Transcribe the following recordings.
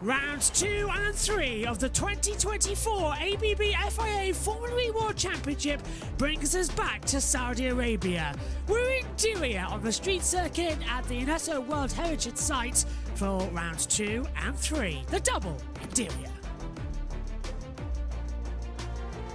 Rounds 2 and 3 of the 2024 ABB FIA Formula E World Championship brings us back to Saudi Arabia. We're in Diriyah on the street circuit at the UNESCO World Heritage Site for rounds 2 and 3, the double in Diriyah.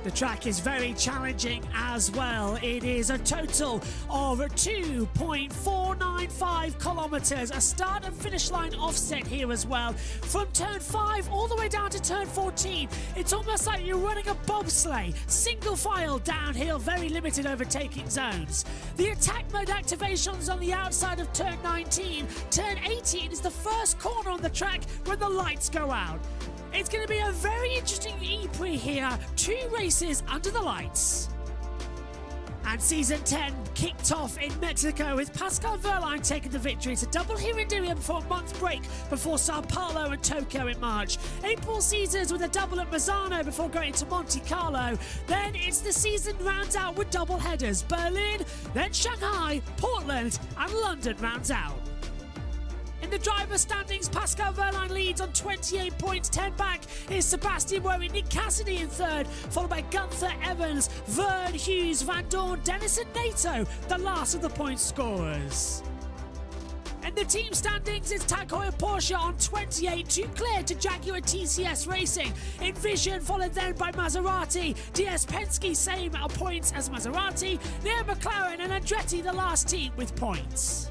The track is very challenging as well. It is a total of 2.495 kilometers, a start and finish line offset here as well. From turn 5 all the way down to turn 14, it's almost like you're running a bobsleigh, single file downhill, very limited overtaking zones. The attack mode activations on the outside of turn 19. Turn 18 is the first corner on the track when the lights go out. It's going to be a very interesting E-Prix here. 2 races under the lights. And season 10 kicked off in Mexico with Pascal Wehrlein taking the victory. It's a double here in Diriyah before a month break before Sao Paulo and Tokyo in March. April Caesars with a double at Misano before going to Monte Carlo. Then it's the season rounds out with double headers. Berlin, then Shanghai, Portland and London rounds out. In the driver standings, Pascal Wehrlein leads on 28 points. 10 back is Sebastian Werry, Nick Cassidy in third, followed by Gunther Evans, Vern, Hughes, Van Dorn, Dennis and Nato, the last of the point scorers. In the team standings, it's Tag Heuer Porsche on 28, Duclair to Jaguar TCS Racing. Envision followed then by Maserati, DS Penske same points as Maserati, near McLaren and Andretti the last team with points.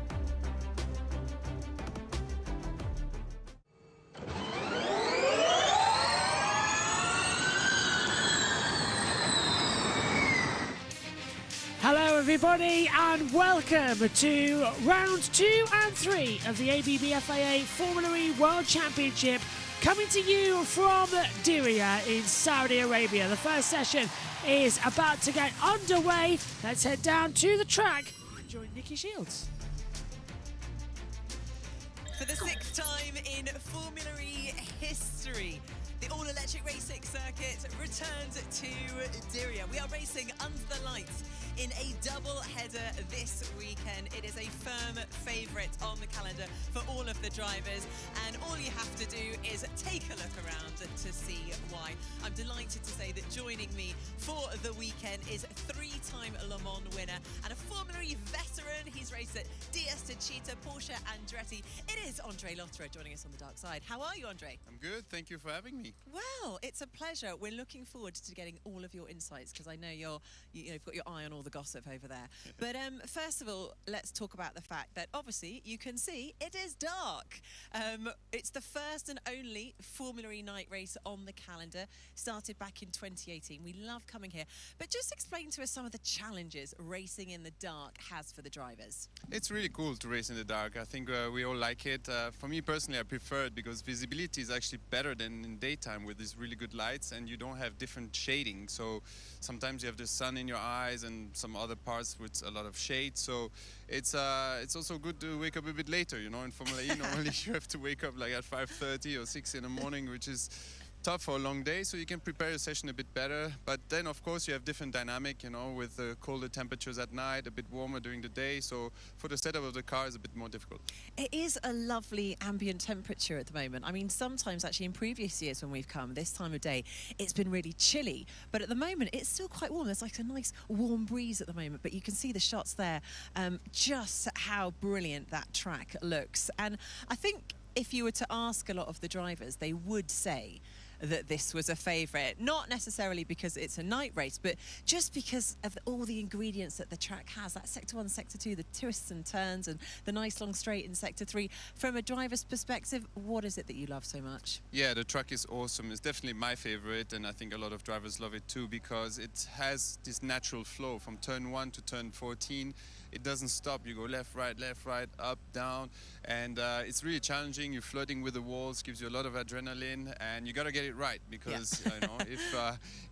Hello everybody and welcome to rounds 2 and 3 of the ABB FIA Formula E World Championship, coming to you from Diriyah in Saudi Arabia. The first session is about to get underway. Let's head down to the track and join Nikki Shields. For the 6th time in Formula E history, the all-electric racing circuit returns to Diriyah. We are racing under the lights in a double header this weekend. It is a firm favourite on the calendar for all of the drivers, and all you have to do is take a look around to see why. I'm delighted to say that joining me for the weekend is 3-time Le Mans winner and a Formula E veteran. He's raced at DS Techeetah, Porsche Andretti. It is Andre Lotterer joining us on the dark side. How are you, Andre? I'm good, thank you for having me. Well, it's a pleasure. We're looking forward to getting all of your insights because I know you've got your eye on all the gossip over there. But first of all, let's talk about the fact that obviously you can see it is dark. It's the first and only Formula E night race on the calendar, started back in 2018. We love coming here, but just explain to us some of the challenges racing in the dark has for the drivers. It's really cool to race in the dark. I think we all like it. For me personally, I prefer it because visibility is actually better than in daytime with these really good lights, and you don't have different shading. So sometimes you have the sun in your eyes and some other parts with a lot of shade. So it's also good to wake up a bit later. You know, in Formula E normally you have to wake up like at 5:30 or 6 in the morning, which is tough for a long day, so you can prepare your session a bit better. But then of course you have different dynamic, you know, with the colder temperatures at night, a bit warmer during the day, so for the setup of the car is a bit more difficult. It is a lovely ambient temperature at the moment. I mean, sometimes actually in previous years when we've come this time of day, it's been really chilly, but at the moment it's still quite warm. There's like a nice warm breeze at the moment, but you can see the shots there, just how brilliant that track looks. And I think if you were to ask a lot of the drivers, they would say that this was a favourite, not necessarily because it's a night race, but just because of all the ingredients that the track has. That Sector 1, Sector 2, the twists and turns and the nice long straight in Sector 3. From a driver's perspective, what is it that you love so much? Yeah, the track is awesome. It's definitely my favourite, and I think a lot of drivers love it too because it has this natural flow from turn 1 to turn 14. It doesn't stop. You go left, right, up, down, and it's really challenging. You're flirting with the walls, gives you a lot of adrenaline, and you got to get it right because you know,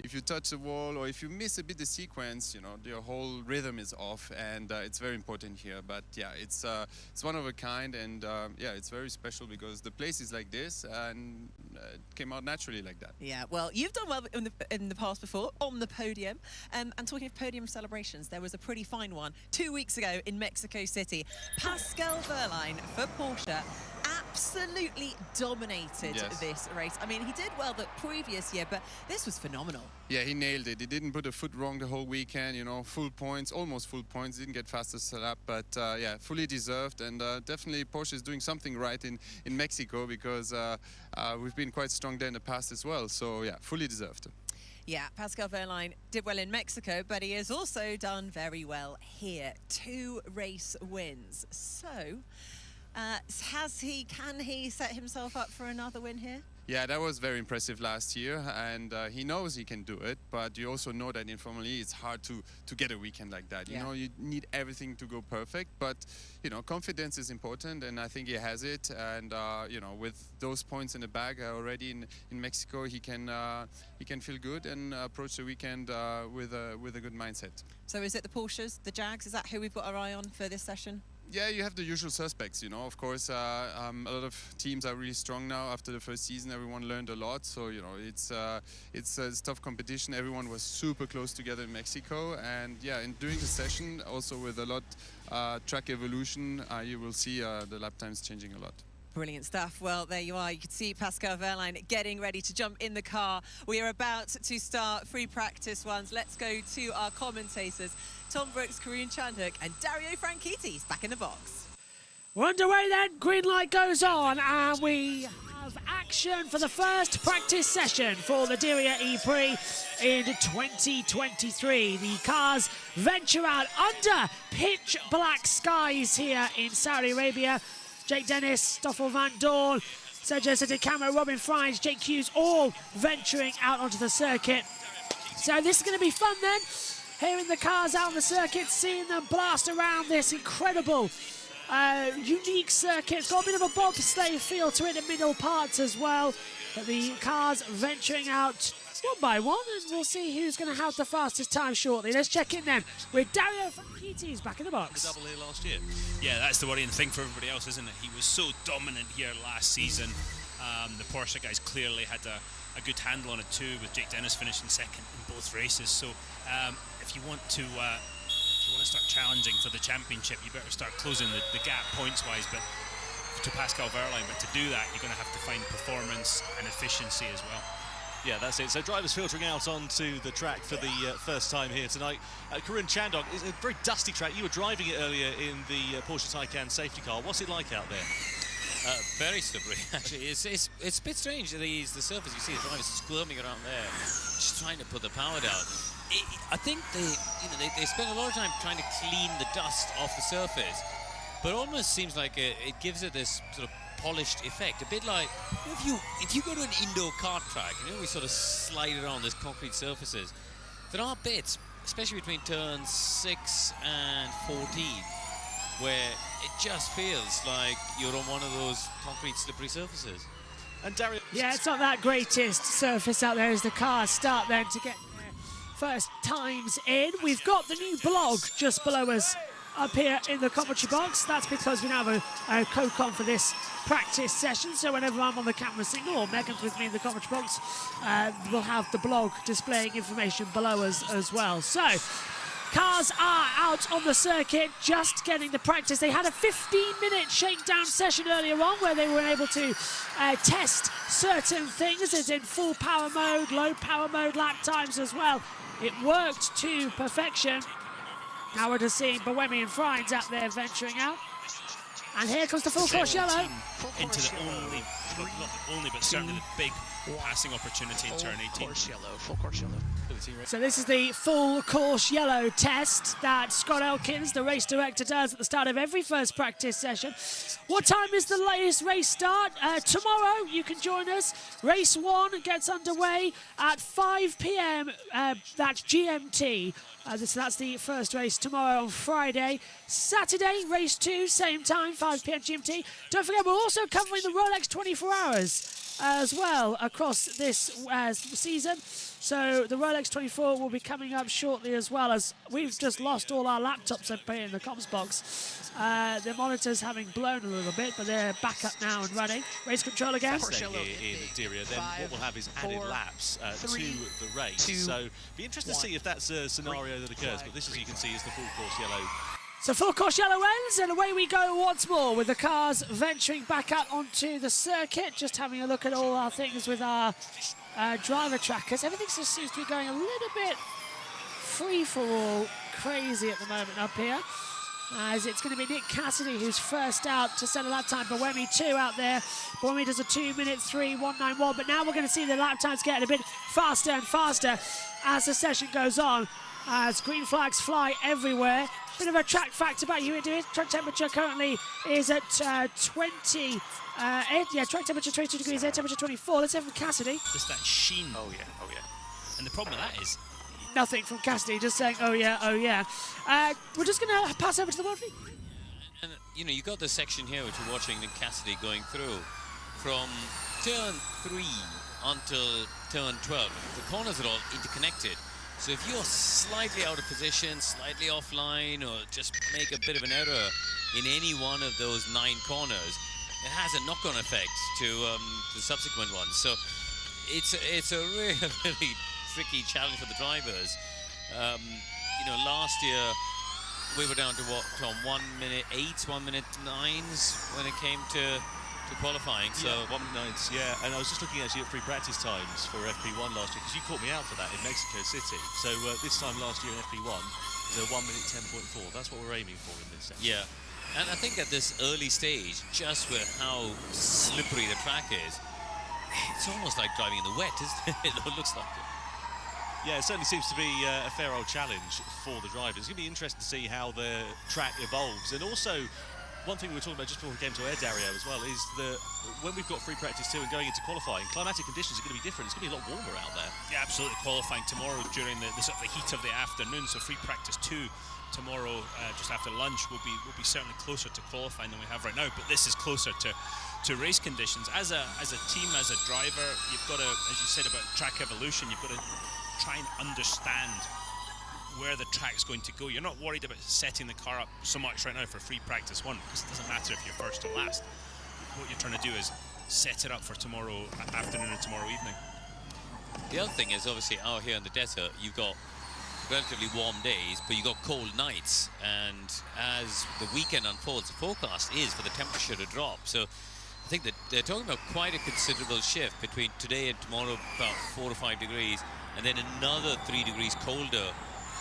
if you touch the wall or if you miss a bit the sequence, you know, your whole rhythm is off, and it's very important here. But yeah, it's one of a kind, and yeah, it's very special because the place is like this, and it came out naturally like that. Yeah, well, you've done well in the past before on the podium, and talking of podium celebrations, there was a pretty fine one 2 weeks ago in Mexico City. Pascal Wehrlein for Porsche absolutely dominated Yes. this race. I mean, he did well the previous year, but this was phenomenal. Yeah, he nailed it. He didn't put a foot wrong the whole weekend, you know, full points, almost full points. Didn't get fastest lap, but yeah, fully deserved. And definitely Porsche is doing something right in Mexico, because we've been quite strong there in the past as well. So yeah, fully deserved. Yeah, Pascal Wehrlein did well in Mexico, but he has also done very well here. 2 race wins. So, can he set himself up for another win here? Yeah, that was very impressive last year, and he knows he can do it, but you also know that in Formula E it's hard to get a weekend like that. You know, you need everything to go perfect, but, you know, confidence is important, and I think he has it, and, you know, with those points in the bag already in Mexico, he can feel good and approach the weekend with a good mindset. So is it the Porsches, the Jags, is that who we've got our eye on for this session? Yeah, you have the usual suspects, you know. Of course, a lot of teams are really strong now after the first season. Everyone learned a lot, so you know it's tough competition. Everyone was super close together in Mexico, and yeah, and during the session, also with a lot track evolution, you will see the lap times changing a lot. Brilliant stuff. Well, there you are. You can see Pascal Wehrlein getting ready to jump in the car. We are about to start free practice ones. Let's go to our commentators, Tom Brooks, Karun Chandhok and Dario Franchitti back in the box. We're underway then, green light goes on, and we have action for the first practice session for the Diriyah E-Prix in 2023. The cars venture out under pitch black skies here in Saudi Arabia. Jake Dennis, Stoffel Van Dorn, Sergio Setecamo, Robin Fries, Jake Hughes, all venturing out onto the circuit. So this is going to be fun then, hearing the cars out on the circuit, seeing them blast around this incredible, unique circuit. It's got a bit of a bobsleigh feel to it in the middle parts as well. But the cars venturing out one by one, and we'll see who's going to have the fastest time shortly. Let's check in then with Dario Franchitti back in the box. The double here last year. Yeah, that's the worrying thing for everybody else, isn't it? He was so dominant here last season. The Porsche guys clearly had a good handle on it too, with Jake Dennis finishing second in both races. So if you want to start challenging for the championship, you better start closing the gap points-wise. But to Pascal Wehrlein, but to do that, you're going to have to find performance and efficiency as well. Yeah, that's it. So drivers filtering out onto the track for the first time here tonight. Karun Chandhok, it's a very dusty track. You were driving it earlier in the Porsche Taycan safety car. What's it like out there? Very slippery, actually. It's a bit strange. The surface, you see the drivers squirming around there, just trying to put the power down. I think they spend a lot of time trying to clean the dust off the surface, but it almost seems like it gives it this sort of polished effect, a bit like if you go to an indoor kart track, we sort of slide it on these concrete surfaces. There are bits, especially between turns 6 and 14, where it just feels like you're on one of those concrete slippery surfaces. And Dario, Yeah, it's not that greatest surface out there as the cars start then to get their first times in. We've got the new blog just below us up here in the commentary box. That's because we now have a co-com for this practice session, so whenever I'm on the camera signal or Megan's with me in the commentary box, we'll have the blog displaying information below us as well. So cars are out on the circuit, just getting the practice. They had a 15-minute shakedown session earlier on where they were able to test certain things, as in full power mode, low power mode, lap times as well. It worked to perfection. Now we're just seeing Bohemian Friends out there venturing out. And here comes the full course yellow. Into the only, well, not the only, but certainly the big passing opportunity in turn 18. Full course yellow. So this is the full course yellow test that Scott Elkins, the race director, does at the start of every first practice session. What time is the latest race start? Tomorrow you can join us. Race 1 gets underway at 5 p.m. That's GMT. So that's the first race tomorrow on Friday. Saturday, race 2, same time, 5 p.m. GMT. Don't forget, we're also covering the Rolex 24 Hours as well across this season. So the Rolex 24 will be coming up shortly, as well as we've just lost all our laptops up here in the comms box. The monitors having blown a little bit, but they're back up now and running. Race control again. Here in Diriyah, then what we'll have is added laps to the race. So be interested to see if that's a scenario that occurs. But this, as you can see, is the full course yellow So full course yellow ends, and away we go once more with the cars venturing back out onto the circuit. Just having a look at all our things with our driver trackers. Everything just seems to be going a little bit free-for-all, crazy at the moment up here. As it's going to be Nick Cassidy who's first out to set a lap time. Boemi 2 out there. Boemi does a 2:03.191, but now we're going to see the lap times getting a bit faster and faster as the session goes on, as green flags fly everywhere. Bit of a track fact about you doing. Track temperature currently is at 20. Track temperature 22 degrees, air temperature 24. Let's hear from Cassidy. Just that sheen. Oh yeah. And the problem with that is, Nothing from Cassidy, just saying, oh yeah, oh yeah. We're just going to pass over to the world feed. And you got this section here which we're watching Nick Cassidy going through from turn 3 until turn 12. The corners are all interconnected. So if you're slightly out of position, slightly offline, or just make a bit of an error in any one of those 9 corners, it has a knock-on effect to the subsequent ones. So it's a really, really tricky challenge for the drivers. Last year we were down to what, Tom? 1 minute 8, 1 minute 9s when it came to qualifying. So 1 minute 9s, yeah. And I was just looking actually at free practice times for FP1 last year, because you caught me out for that in Mexico City. So this time last year in FP1 is a 1 minute 10.4. That's what we're aiming for in this section. yeah, and I think at this early stage, just with how slippery the track is, it's almost like driving in the wet, isn't it? It looks like it. Yeah, it certainly seems to be a fair old challenge for the drivers. It's going to be interesting to see how the track evolves. And also, one thing we were talking about just before we came to air, Dario, as well, is that when we've got free practice 2 and going into qualifying, climatic conditions are going to be different. It's going to be a lot warmer out there. yeah, absolutely qualifying tomorrow during the sort of the heat of the afternoon. So free practice 2 tomorrow, just after lunch, will be certainly closer to qualifying than we have right now. But this is closer to race conditions. As a team, as a driver, you've got to, as you said about track evolution, you've got to try and understand where the track's going to go. You're not worried about setting the car up so much right now for free practice 1, because it doesn't matter if you're first or last. What you're trying to do is set it up for tomorrow afternoon and tomorrow evening. The other thing is, obviously, out here in the desert, you've got relatively warm days, but you've got cold nights. And as the weekend unfolds, the forecast is for the temperature to drop. So I think that they're talking about quite a considerable shift between today and tomorrow, about 4 to 5 degrees, and then another 3 degrees colder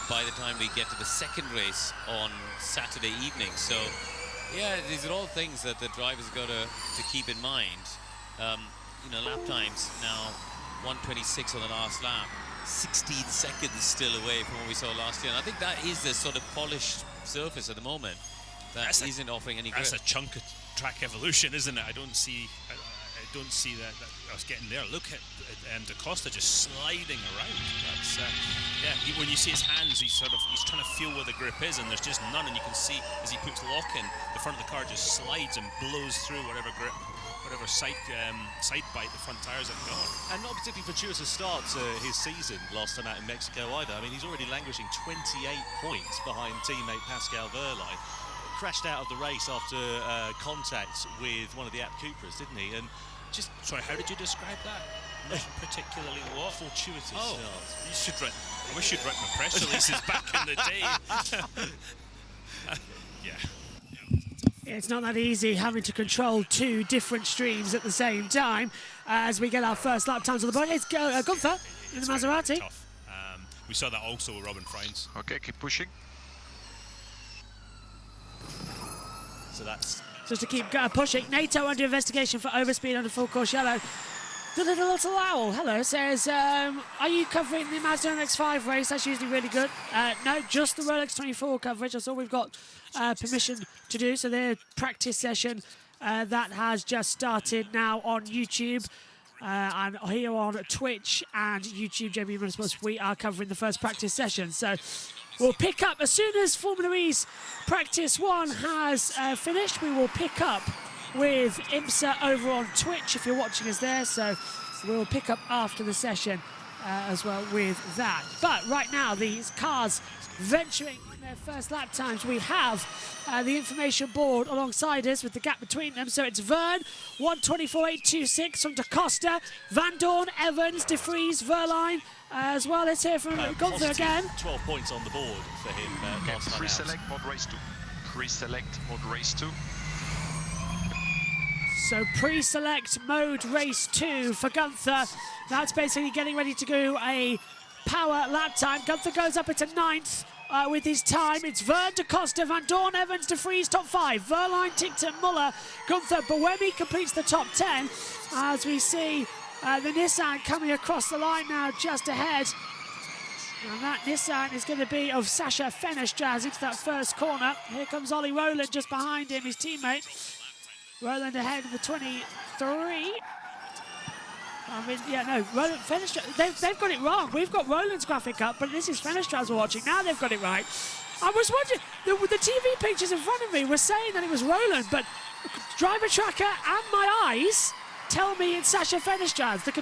by the time we get to the second race on Saturday evening. So, yeah, these are all things that the drivers got to keep in mind. Lap times now 1:26 on the last lap, 16 seconds still away from what we saw last year. And I think that is the sort of polished surface at the moment that isn't offering any grip. That's a chunk of track evolution, isn't it? I don't see that us getting there. Look at Da Costa just sliding around. That's when you see his hands, he's trying to feel where the grip is, and there's just none. And you can see as he puts lock in, the front of the car just slides and blows through whatever grip, whatever side bite the front tires have got. And not particularly fortuitous start to his season last time out in Mexico either. I mean, he's already languishing 28 points behind teammate Pascal Wehrlein. Crashed out of the race after contact with one of the App Cupras, didn't he? And just, sorry, how did you describe that? Not particularly what? Fortuitous start. You should write. I wish you'd written my press releases back in the day. It's not that easy having to control 2 different streams at the same time as we get our first lap times on the board. It's Gunther in the Maserati. Tough. We saw that also with Robin Freins. Okay, keep pushing. So that's just to keep pushing. NATO under investigation for overspeed under full course yellow. The little owl, hello, says, are you covering the Mazda MX-5 race? That's usually really good. No, just the Rolex 24 coverage. That's all we've got permission to do. So their practice session that has just started now on YouTube. And here on Twitch and YouTube, JB Motorsports, we are covering the first practice session. So we'll pick up as soon as Formula E's practice 1 has finished. We will pick up with IMSA over on Twitch if you're watching us there. So we'll pick up after the session as well with that. But right now, these cars venturing in their first lap times. We have the information board alongside us with the gap between them. So it's Vern, 1:24.826 from Da Costa, Van Dorn, Evans, De Vries, Wehrlein as well. Let's hear from Gunther again. 12 points on the board for him. Free select, mod race 2. pre-select mode race 2. So pre-select mode race 2 for Gunther. That's basically getting ready to go a power lap time. Gunther goes up into 9th with his time. It's Vern, De Costa, Van Dorn, Evans, De Vries, top 5. Verline, Tickton, Muller, Gunther, Buemi completes the top 10. As we see the Nissan coming across the line now just ahead. And that Nissan is going to be of Sasha Fenestraz into that first corner. Here comes Ollie Rowland just behind him, his teammate. Rowland ahead of the 23. I mean, yeah, no, Rowland, Fenestraz, they've got it wrong. We've got Rowland's graphic up, but this is Fenestraz we're watching. Now they've got it right. I was wondering, the TV pictures in front of me were saying that it was Rowland, but driver tracker and my eyes tell me it's Sasha Fenestraz. The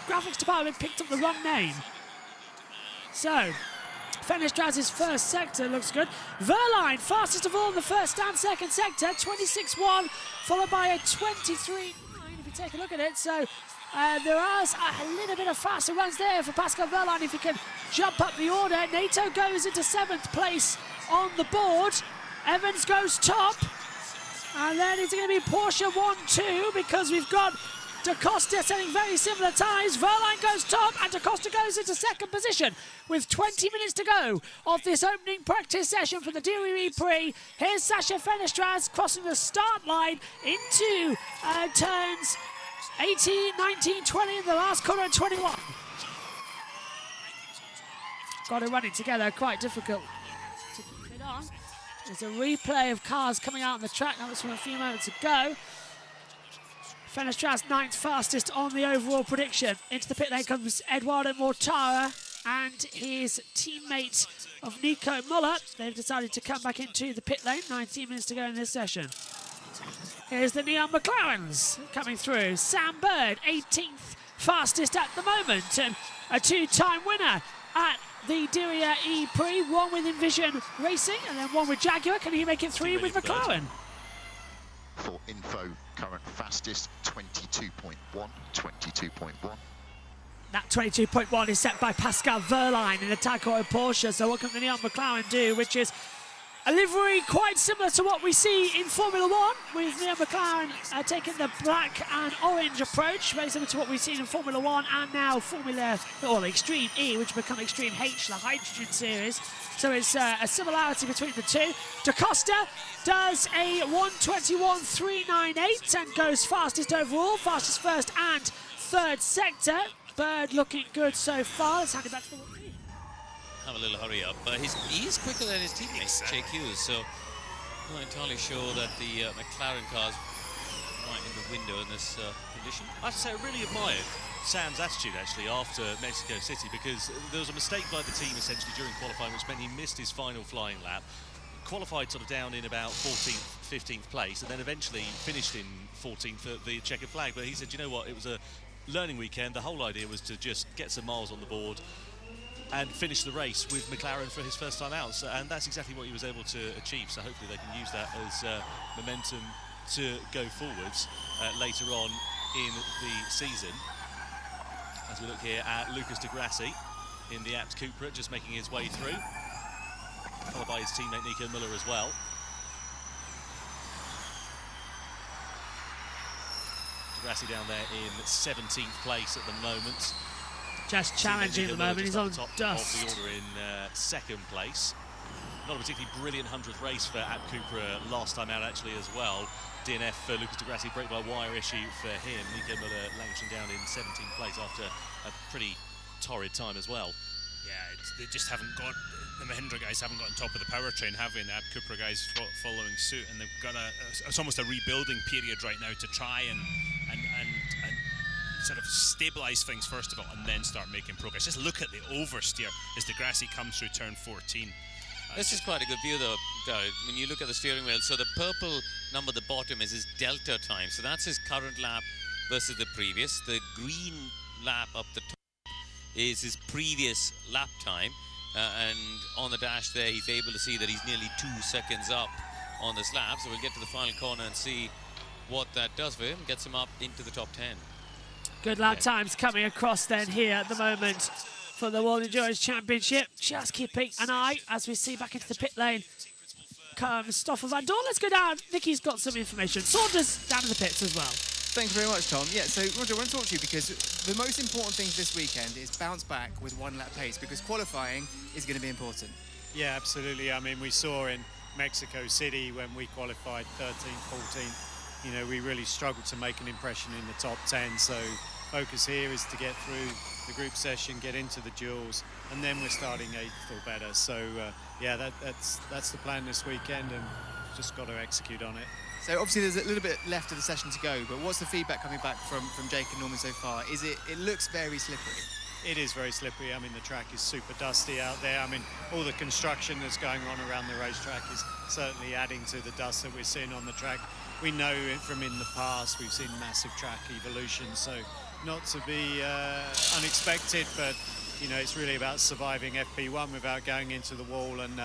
graphics department picked up the wrong name. So, Fenestraz's first sector looks good. Verline, fastest of all in the first and second sector, 26.1, followed by a 23.9 if you take a look at it. So, there are a little bit of faster runs there for Pascal Verline if he can jump up the order. Nato goes into 7th place on the board. Evans goes top. And then it's going to be Porsche 1-2 because we've got Da Costa setting very similar times. Verline goes top and Da Costa goes into 2nd position with 20 minutes to go of this opening practice session for the DWE Prix. Here's Sasha Fenestraz crossing the start line into turns 18, 19, 20 in the last corner and 21. Got it running together, quite difficult to keep it on. There's a replay of cars coming out on the track. That was from a few moments ago. Fenestraz 9th fastest on the overall prediction. Into the pit lane comes Eduardo Mortara and his teammate of Nico Muller. They've decided to come back into the pit lane. 19 minutes to go in this session. Here's the Neon McLarens coming through. Sam Bird, 18th fastest at the moment, and a 2-time winner at the Diriyah E-Prix, one with Envision Racing and then one with Jaguar. Can he make it 3 with McLaren? For info, current fastest 22.1, 22.1. That 22.1 is set by Pascal Verline in the Tag Heuer Porsche. So what can the Neon McLaren do, which is a livery quite similar to what we see in Formula 1, with Neon McLaren taking the black and orange approach, very similar to what we've seen in Formula 1 and now Extreme E, which become Extreme H, the hydrogen series. So it's a similarity between the two. Da Costa does a 1:21.398 and goes fastest overall, fastest first and third sector. Bird looking good so far. Let's hand it back to the wall. Have a little hurry up, but he's quicker than his teammates, Jake Hughes, so I'm not entirely sure that the McLaren car's right in the window in this condition. I have to say, I really admired Sam's attitude actually after Mexico City, because there was a mistake by the team essentially during qualifying, which meant he missed his final flying lap. Qualified sort of down in about 14th, 15th place, and then eventually finished in 14th at the checkered flag. But he said, you know what, it was a learning weekend. The whole idea was to just get some miles on the board and finish the race with McLaren for his first time out. So, and that's exactly what he was able to achieve. So hopefully they can use that as momentum to go forwards later on in the season. As we look here at Lucas Di Grassi in the Abt Cupra, just making his way through, followed by his teammate Nico Müller as well. Di Grassi down there in 17th place at the moment. Just challenging at the moment, he's on top dust. Of the order in 2nd place. Not a particularly brilliant 100th race for Abt Cupra last time out actually as well. DNF for Lucas Di Grassi, break by wire issue for him. Nico Müller languishing down in 17th place after a pretty torrid time as well. Yeah, they just haven't got, the Mahindra guys haven't got on top of the powertrain, have they? And the Abt Cupra guys following suit, and they've got it's almost a rebuilding period right now to try and sort of stabilise things first of all, and then start making progress. Just look at the oversteer as Di Grassi comes through turn 14. This is quite a good view though, Darryl, when you look at the steering wheel. So the purple number at the bottom is his delta time. So that's his current lap versus the previous. The green lap up the top is his previous lap time. And on the dash there, he's able to see that he's nearly 2 seconds up on this lap. So we'll get to the final corner and see what that does for him. Gets him up into the top 10. Good lap times coming across then here at the moment for the World Endurance Championship. Just keeping an eye as we see back into the pit lane. comes Stoffel van Dorn. Let's go down. Nicky's got some information. Saunders down in the pits as well. Thank you very much, Tom. Yeah, so Roger, I want to talk to you because the most important thing this weekend is bounce back with one lap pace because qualifying is going to be important. Yeah, absolutely. I mean, we saw in Mexico City when we qualified 13th, 14th, you know, we really struggled to make an impression in the top 10. So focus here is to get through the group session, get into the duels, and then we're starting 8th or better. So yeah, that's the plan this weekend, and just got to execute on it. So obviously there's a little bit left of the session to go, but what's the feedback coming back from Jake and Norman so far? It looks very slippery. It is very slippery. I mean, the track is super dusty out there. I mean, all the construction that's going on around the racetrack is certainly adding to the dust that we're seeing on the track. We know from in the past, we've seen massive track evolution, so not to be unexpected, but, you know, it's really about surviving FP1 without going into the wall and,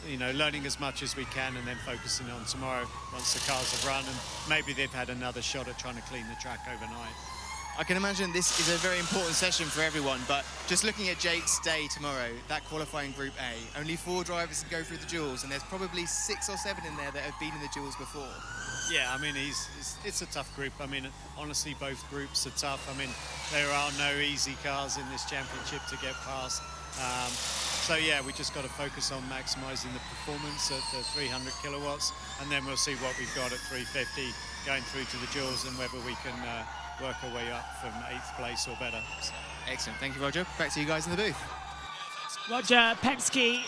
you know, learning as much as we can and then focusing on tomorrow once the cars have run, and maybe they've had another shot at trying to clean the track overnight. I can imagine this is a very important session for everyone, but just looking at Jake's day tomorrow, that qualifying Group A, only 4 drivers can go through the duels, and there's probably 6 or 7 in there that have been in the duels before. Yeah, I mean, it's a tough group. I mean, honestly, both groups are tough. I mean, there are no easy cars in this championship to get past. So yeah, we just got to focus on maximising the performance at the 300 kilowatts, and then we'll see what we've got at 350 going through to the duels and whether we can work our way up from 8th place or better. Excellent, thank you, Roger. Back to you guys in the booth. Roger Penske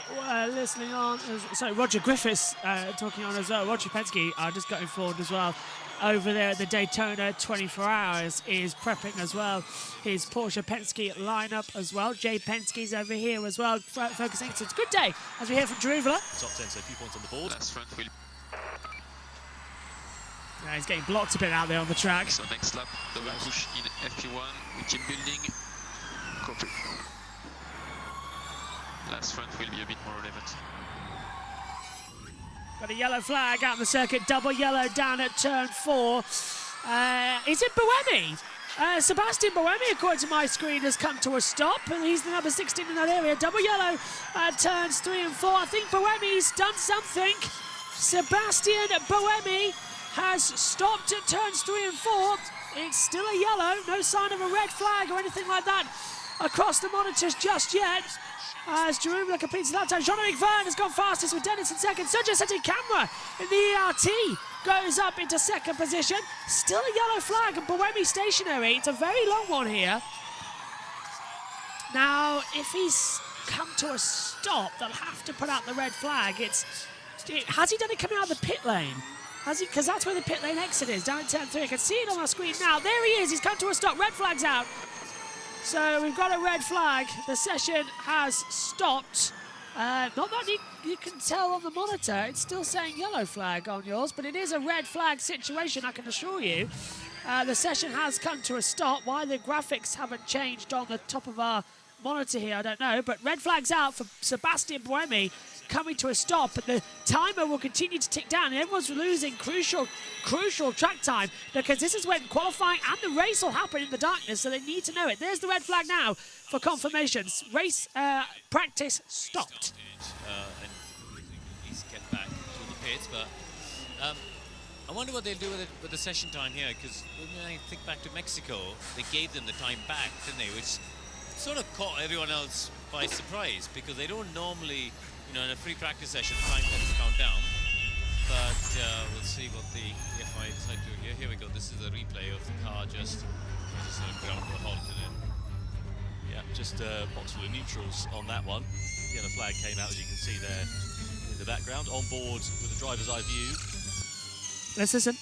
listening on, sorry, Roger Griffiths talking on as well. Roger Penske just got informed as well. Over there at the Daytona 24 Hours is prepping as well his Porsche Penske lineup as well. Jay Penske's over here as well, focusing. So it's a good day as we hear from Jeruvela. Top 10, so a few points on the board. Last front wheel. Yeah, he's getting blocked a bit out there on the track. So next lap, double push in FP1, we keep building. Copy. Last front will be a bit more relevant. Got a yellow flag out on the circuit, double yellow down at turn 4. Is it Buemi? Sebastian Buemi, according to my screen, has come to a stop, and he's the number 16 in that area. Double yellow turns 3 and 4. I think Buemi's done something. Sebastian Buemi has stopped at turns 3 and 4. It's still a yellow, no sign of a red flag or anything like that across the monitors just yet. As Jeruvela completes that time, Jean-Éric Verne has gone fastest with Dennis in second. Sergio Seti Camera in the ERT goes up into second position. Still a yellow flag and Buemi stationary. It's a very long one here. Now, if he's come to a stop, they'll have to put out the red flag. Has he done it coming out of the pit lane? Has he? Because that's where the pit lane exit is, down at turn 3. I can see it on our screen now. There he is. He's come to a stop. Red flag's out. So we've got a red flag. The session has stopped. Not that you can tell on the monitor. It's still saying yellow flag on yours, but it is a red flag situation, I can assure you. The session has come to a stop. Why the graphics haven't changed on the top of our monitor here, I don't know. But red flag's out for Sebastian Buemi, coming to a stop, but the timer will continue to tick down, and everyone's losing crucial track time, because this is when qualifying and the race will happen in the darkness, so they need to know it. There's the red flag now for confirmations. Race practice stopped. And please get back to the pits, but I wonder what they'll do with the session time here, because when I think back to Mexico, they gave them the time back, didn't they, which sort of caught everyone else by surprise, because they don't normally, you know, in a free practice session, the time tends to count down. But we'll see what the FI decide to do here. Here we go. This is a replay of the car just ground to a halt. Yeah, just box full of neutrals on that one. The yellow flag came out, as you can see there in the background. On board with the driver's eye view. Let's listen.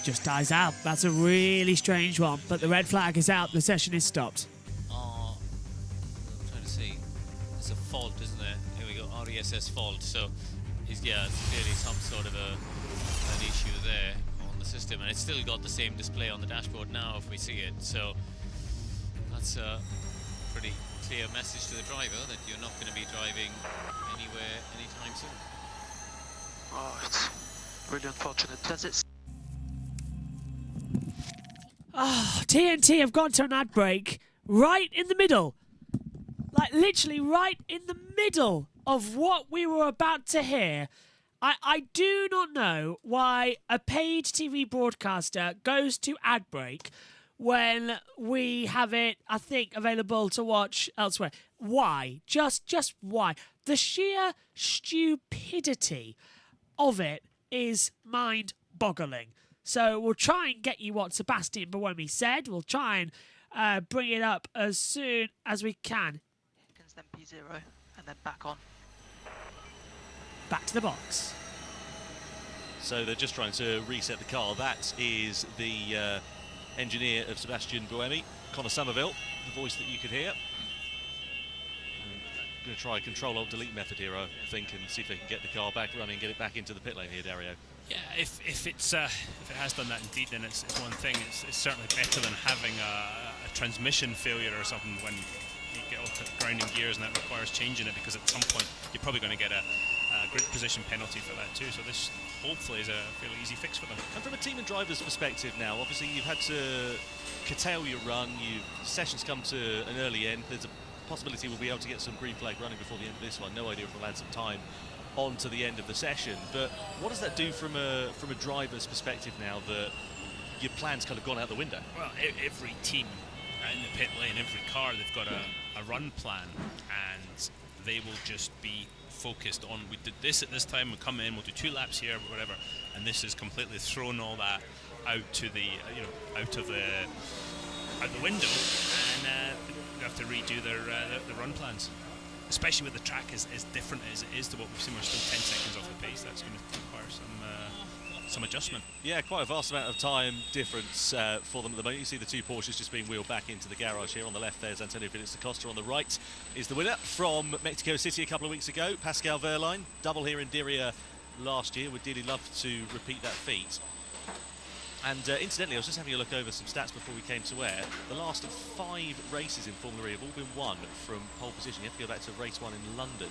Just dies out. That's a really strange one, but the red flag is out. The session is stopped. I'm trying to see. It's a fault, isn't there? Here we go. RESS fault. So, it's clearly some sort of an issue there on the system, and it's still got the same display on the dashboard now if we see it. So, that's a pretty clear message to the driver that you're not going to be driving anywhere anytime soon. Oh, it's really unfortunate. Does it? TNT have gone to an ad break right in the middle. Like literally right in the middle of what we were about to hear, I do not know why a paid TV broadcaster goes to ad break when we have it, I think, available to watch elsewhere. Why? Just why? The sheer stupidity of it is mind-boggling. So we'll try and get you what Sebastian Buemi said. We'll try and bring it up as soon as we can. Then P0 and then back on. Back to the box. So they're just trying to reset the car. That is the engineer of Sebastian Buemi, Connor Somerville, the voice that you could hear. Going to try a Control-Alt-Delete method here, I think, and see if they can get the car back running, get it back into the pit lane here, Dario. Yeah, if it has done that indeed, then it's one thing. It's certainly better than having a transmission failure or something when you get all to grinding gears and that requires changing it, because at some point you're probably going to get a grid position penalty for that too. So this hopefully is a fairly easy fix for them. And from a team and driver's perspective now, obviously you've had to curtail your run, sessions come to an early end. There's a possibility we'll be able to get some green flag running before the end of this one. No idea if we'll add some time on to the end of the session. But what does that do from a driver's perspective now that your plan's kind of gone out the window? Well, every team in the pit lane, every car, they've got a run plan, and they will just be focused on, we did this at this time, we'll come in, we'll do 2 laps here, whatever, and this has completely thrown all that out to the, out the window, and they have to redo their run plans, especially with the track as different as it is to what we've seen. We're still 10 seconds off the pace. That's going to require some adjustment. Yeah, quite a vast amount of time difference for them at the moment. You see the 2 Porsches just being wheeled back into the garage here. On the left there's Antonio Felix da Costa, on the right is the winner from Mexico City a couple of weeks ago, Pascal Wehrlein. Double here in Diriyah last year. Would dearly love to repeat that feat. And incidentally, I was just having a look over some stats before we came to air. The last 5 races in Formula E have all been won from pole position. You have to go back to race 1 in London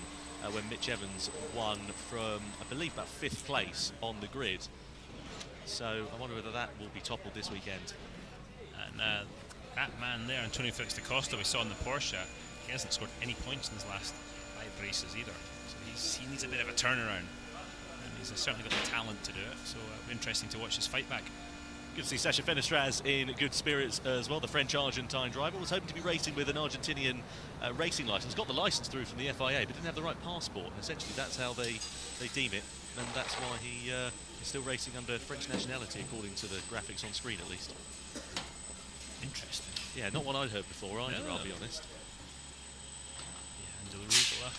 when Mitch Evans won from, I believe, about 5th place on the grid. So I wonder whether that will be toppled this weekend. And that man there, Antonio Felix da Costa, we saw in the Porsche, he hasn't scored any points in his last 5 races either. So he needs a bit of a turnaround. And he's certainly got the talent to do it. So interesting to watch his fight back. Good to see Sacha Fenestraz in good spirits as well. The French-Argentine driver was hoping to be racing with an Argentinian racing licence. Got the licence through from the FIA, but didn't have the right passport. And essentially, that's how they deem it, and that's why he is still racing under French nationality, according to the graphics on screen, at least. Interesting. Yeah, not one I'd heard before either, I'll be honest. Yeah, Angelo Rugola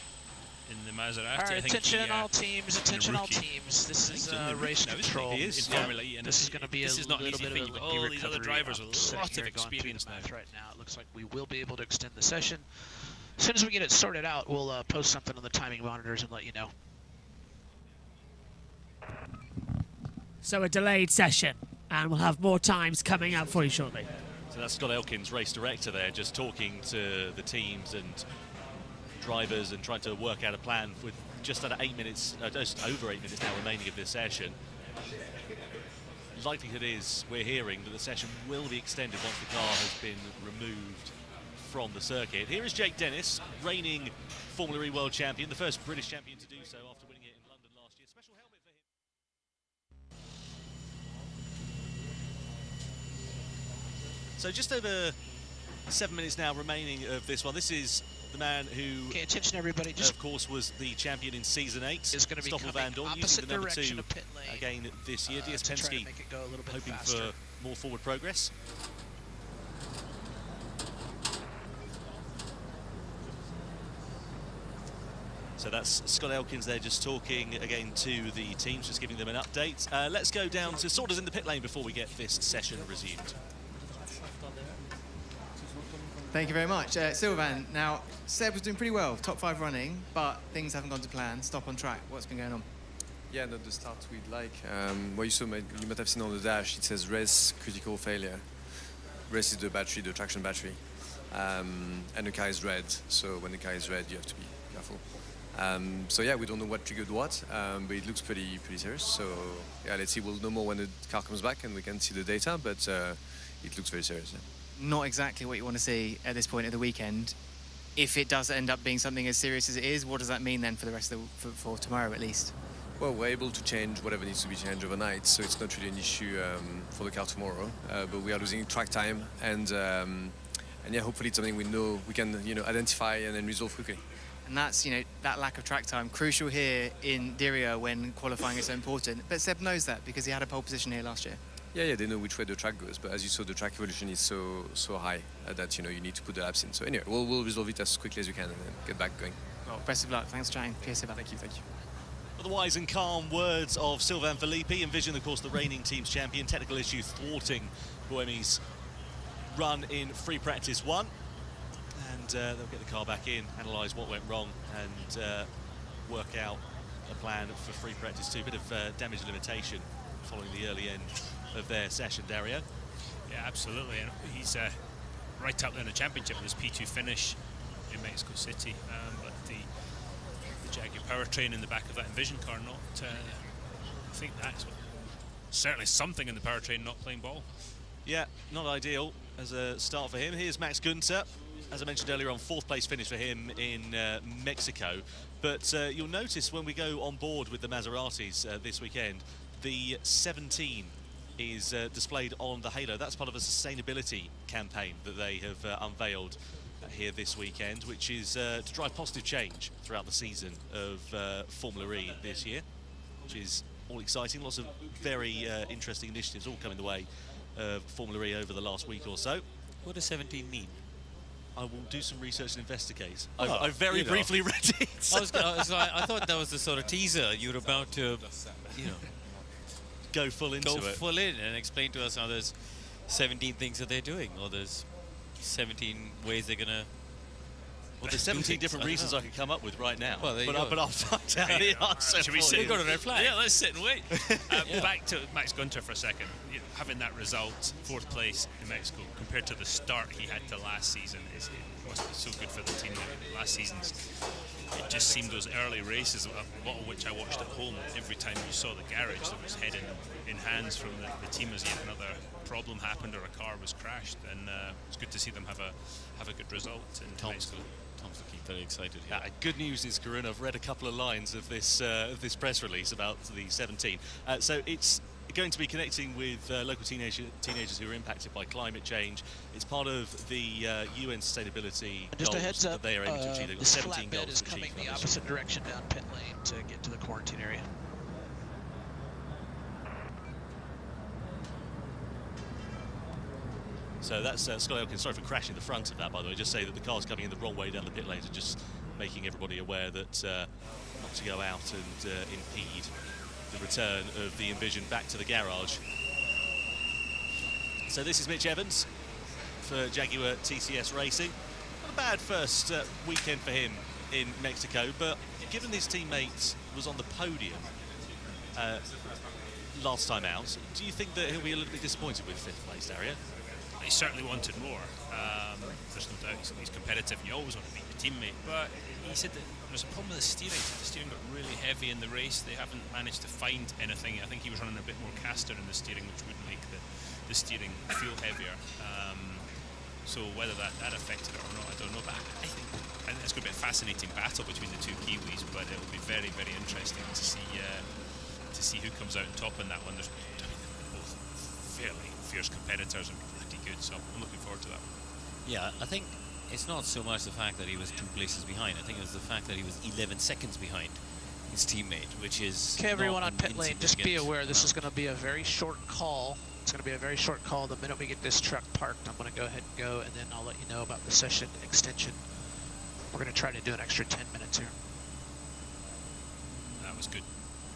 in the Maserati. All right, attention all teams, attention all teams. This is race control. He is in Formula E, and this is going to be a not little bit of a all these other drivers with a lot of experience now. Right now, it looks like we will be able to extend the session. As soon as we get it sorted out, we'll post something on the timing monitors and let you know. So a delayed session, and we'll have more times coming up for you shortly. So that's Scott Elkins, race director there, just talking to the teams and drivers and trying to work out a plan with just under 8 minutes, just over 8 minutes now remaining of this session. Likelihood is we're hearing that the session will be extended once the car has been removed from the circuit. Here is Jake Dennis, reigning Formula E World Champion, the first British champion to do so after winning it in London last year. Special helmet for him. So just over 7 minutes now remaining of this one. This is the man who, okay, attention everybody, just of course, was the champion in Season 8. Is going to be Stoffel coming Van Dorn, opposite using the number 2 direction of pit lane again this year. DS to try to Penske make it go a little bit hoping faster. for more forward progress. So that's Scott Elkins there just talking again to the teams, just giving them an update. Let's go down to Saunders in the pit lane before we get this session resumed. Thank you very much. Sylvain, now, Seb was doing pretty well, top 5 running, but things haven't gone to plan, stop on track. What's been going on? Yeah, not the start we'd like. What you saw, you might have seen on the dash, it says race critical failure. Race is the battery, the traction battery. And the car is red, so when the car is red, you have to be careful. So yeah, we don't know what triggered what, but it looks pretty serious. So yeah, let's see, we'll know more when the car comes back and we can see the data, but it looks very serious. Yeah. Not exactly what you want to see at this point of the weekend. if it does end up being something as serious as it is, what does that mean then for the rest of for tomorrow at least? Well, we're able to change whatever needs to be changed overnight, so it's not really an issue for the car tomorrow. But we are losing track time, and yeah, hopefully it's something we know we can identify and then resolve quickly. And that's, that lack of track time, crucial here in Diriyah when qualifying is so important. But Seb knows that because he had a pole position here last year. Yeah, they know which way the track goes, but as you saw, the track evolution is so high that you need to put the laps in. So anyway, we'll resolve it as quickly as we can and then get back going. Well, best of luck. Thanks for chatting. Cheers, Seb. Thank you. The wise and calm words of Sylvain Filippi. Envision, of course, the reigning team's champion. Technical issue thwarting Buemi's run in free practice 1. And they'll get the car back in, analyse what went wrong, and work out a plan for free practice 2. Bit of damage limitation following the early end of their session, Dario. Yeah, absolutely. And he's right up there in the championship with his P2 finish in Mexico City. But the Jaguar powertrain in the back of that Envision car, I think that's certainly something in the powertrain not playing ball. Yeah, not ideal as a start for him. Here's Max Günther. As I mentioned earlier on, 4th place finish for him in Mexico. But you'll notice when we go on board with the Maseratis this weekend, the 17 is displayed on the halo. That's part of a sustainability campaign that they have unveiled here this weekend, which is to drive positive change throughout the season of Formula E this year, which is all exciting. Lots of very interesting initiatives all coming the way of Formula E over the last week or so. What does 17 mean? I will do some research and investigate. I very briefly read it. I thought that was the sort of teaser you were about to, go full into it. Go full in and explain to us how there's 17 things that they're doing, or there's 17 ways they're gonna. Well, there's 17 different reasons I could come up with right now. Well, but I'll find out the answer. Should we sit? We've got a red flag. Yeah, let's sit and wait. Back to Max Günther for a second. Having that result, 4th place in Mexico, compared to the start he had to last season, it must be so good for the team. Last season's, it just seemed those early races, a lot of which I watched at home, every time you saw the garage, there was head in hands from the team as yet another problem happened or a car was crashed. And it's good to see them have a good result in Mexico. Tom's looking very excited here. Good news is, Karun, I've read a couple of lines of this press release about the 17. So it's going to be connecting with local teenagers who are impacted by climate change. It's part of the UN sustainability just goals a heads up, that they are aiming to achieve. They've got this 17 goals flatbed is to coming achieve. the opposite direction down pit lane to get to the quarantine area. So that's Scott Elkin. Sorry for crashing the front of that, by the way. Just say that the car's coming in the wrong way down the pit lanes and just making everybody aware that not to go out and impede the return of the Envision back to the garage. So this is Mitch Evans for Jaguar TCS Racing. Not a bad first weekend for him in Mexico, but given his teammate was on the podium last time out, do you think that he'll be a little bit disappointed with 5th place, Dario? He certainly wanted more. There's no doubt he's competitive and you always want to beat your teammate, but he said that there's a problem with the steering. The steering got really heavy in the race. They haven't managed to find anything. I think he was running a bit more caster in the steering, which would make the steering feel heavier. So whether that affected it or not, I don't know, but I think it's going to be a fascinating battle between the two Kiwis, but it will be very, very interesting to see who comes out on top in that one. They're both fairly fierce competitors and pretty good, so I'm looking forward to that one. Yeah, I think it's not so much the fact that he was 2 places behind. I think it was the fact that he was 11 seconds behind his teammate, which is Okay, everyone on pit lane, just be aware this is going to be a very short call. It's going to be a very short call. The minute we get this truck parked, I'm going to go ahead and go, and then I'll let you know about the session extension. We're going to try to do an extra 10 minutes here. That was good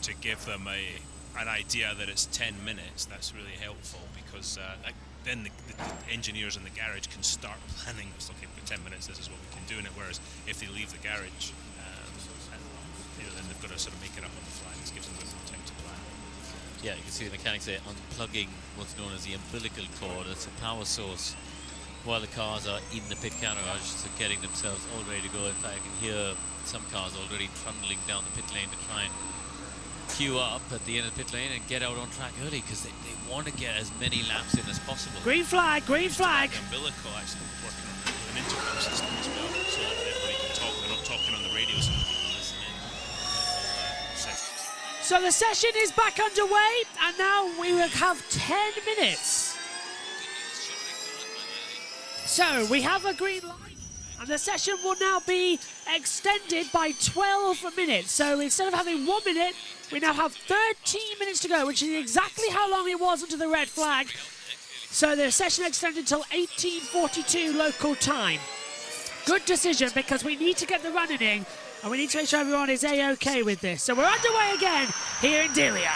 to give them an idea that it's 10 minutes. That's really helpful because then the engineers in the garage can start planning. It's okay, for 10 minutes, this is what we can do in it. Whereas if they leave the garage, then they've got to sort of make it up on the fly. This gives them a bit more time to plan. Yeah, you can see the mechanics there unplugging what's known as the umbilical cord. That's a power source while the cars are in the pit garage, so getting themselves all ready to go. In fact, I can hear some cars already trundling down the pit lane to try and queue up at the end of the pit lane and get out on track early because they want to get as many laps in as possible. Green flag, green flag. The umbilical actually working on an intercom system as well, so that talking on the radio so people listen in. So the session is back underway, and now we will have 10 minutes. So we have a green light, and the session will now be extended by 12 minutes. So instead of having 1 minute, we now have 13 minutes to go, which is exactly how long it was under the red flag. So the session extended until 18:42 local time. Good decision, because we need to get the running in, and we need to make sure everyone is A-OK with this. So we're underway again here in Delia.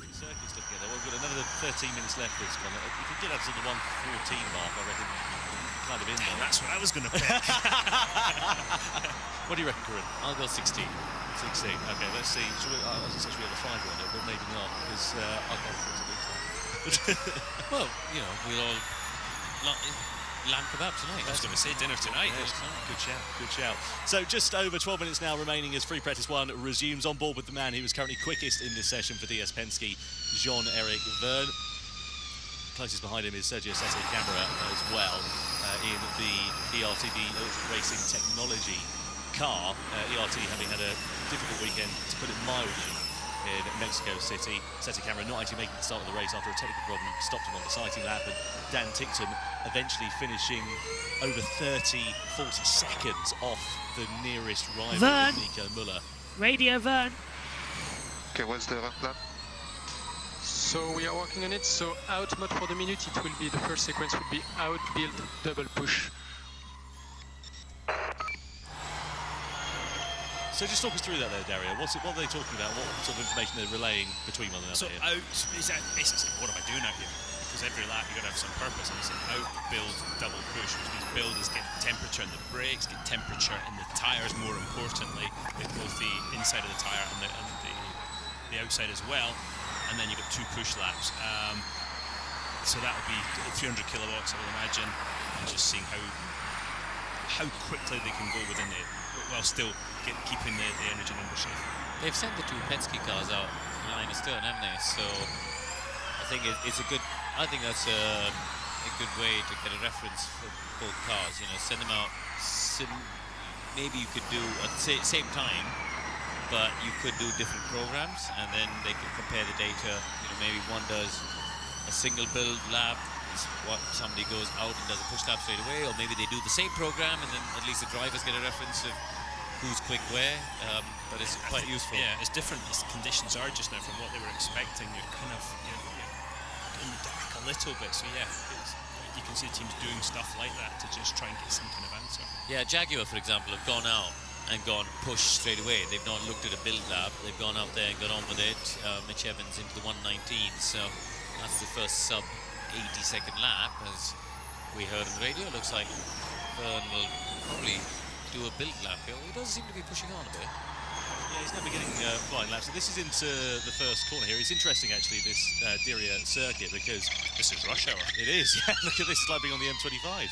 Circuits together. We've got another 13 minutes left this one. If you get up to the 1:14 mark, I reckon you're kind of in there. That's what I was going to pick. What do you reckon, Corinne? I'll go 16. 16. Okay, let's see. I was going to say we have a 5 on it, but maybe not, because I've got 4 to lose. Well, you know, we'll all lamb kebab tonight. I was going to say dinner tonight. Good shout, good shout. So just over 12 minutes now remaining as Free Practice 1 resumes, on board with the man who was currently quickest in this session for DS Penske, Jean-Eric Vergne. Closest behind him is Sergio Sette Camara as well in the ERTD Racing Technology car. ERT having had a difficult weekend, to put it mildly, in Mexico City. Sette Camara not actually making the start of the race after a technical problem stopped him on the sighting lap, and Dan Ticktum eventually finishing over 40 seconds off the nearest rival, Vergne. Nico Müller. Radio Vergne. Okay, what's the rough lap? So we are working on it. So out mode for the minute, it will be, the first sequence will be out build double push. So just talk us through that there, Dario. What are they talking about? What sort of information they're relaying between one another So here? out is that basically what am I doing out here? Because every lap you've got to have some purpose, and it's an out, build, double push, which means build is get temperature in the brakes, get temperature in the tyres, more importantly, with both the inside of the tyre and the outside as well, and then you've got 2 push laps. So that would be 300 kilowatts, I would imagine, and just seeing how quickly they can go within it, while still keeping the energy number safe. They've sent the 2 Penske cars out line astern, haven't they? So I think it's a good. I think that's a good way to get a reference for both cars. You know, send them out. Maybe you could do at the same time, but you could do different programs, and then they can compare the data. You know, maybe one does a single build lap. What somebody goes out and does a push lap straight away, or maybe they do the same program, and then at least the drivers get a reference of who's quick where, but it's quite useful. Yeah, as different as the conditions are just now from what they were expecting, you're kind of you're in the dark a little bit. So yeah, you can see teams doing stuff like that to just try and get some kind of answer. Yeah, Jaguar, for example, have gone out and gone push straight away. They've not looked at a build lap. They've gone out there and got on with it. Mitch Evans into the 119, so that's the first sub 80-second lap, as we heard on the radio. Looks like Vergne will probably do a build lap here. He does seem to be pushing on a bit. Yeah, he's never getting flying laps. So this is into the first corner here. It's interesting, actually, this Diriyah circuit, because this is rush hour. It is. Yeah, look at this. It's like being on the M25.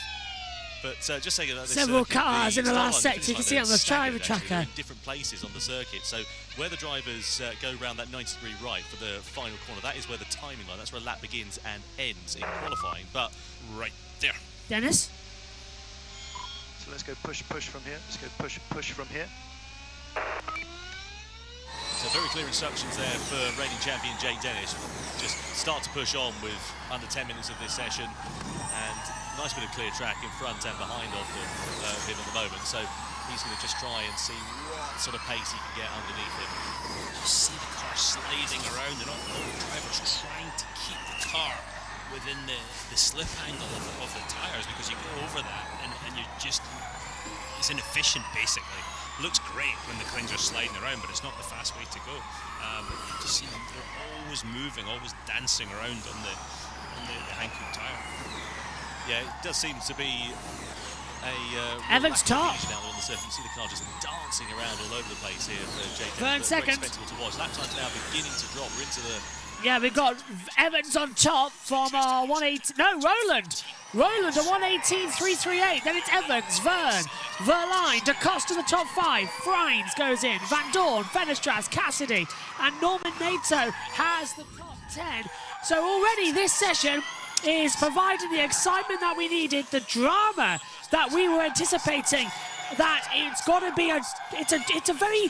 But just saying about this Several circuit, cars in the last start line, sector. You can finish see line, it on the they're driver staggered, actually. They're tracker. in different places on the circuit. So where the drivers go around that 90-degree right for the final corner, that is where the timing line, that's where a lap begins and ends in qualifying. But right there. Dennis? So let's go push from here. Let's go push from here. So very clear instructions there for reigning champion Jake Dennis. Just start to push on with under 10 minutes of this session, and nice bit of clear track in front and behind of him at the moment. So he's going to just try and see what sort of pace he can get underneath him. You see the car sliding around, and all the drivers trying to keep the car within the slip angle of the tyres, because you go over that and you just, it's inefficient basically. Looks great when the things are sliding around, but it's not the fast way to go. But you just see them, they're always moving, always dancing around on the Hankook tyre. Yeah, it does seem to be a Evans top. Now on the surface. You see the car just dancing around all over the place here for Jake Vergne Dennis. second. Very spectacle to watch. Lap time's now beginning to drop. We're into the... Yeah, we've got Evans on top from 118. No, Roland. Roland at 118.338. Then it's Evans, Vergne, Verline, Da Costa the top 5. Freins goes in. Van Dorn, Fenestras, Cassidy, and Norman Nato has the top 10. So already this session is providing the excitement that we needed, the drama that we were anticipating that it's got to be it's a very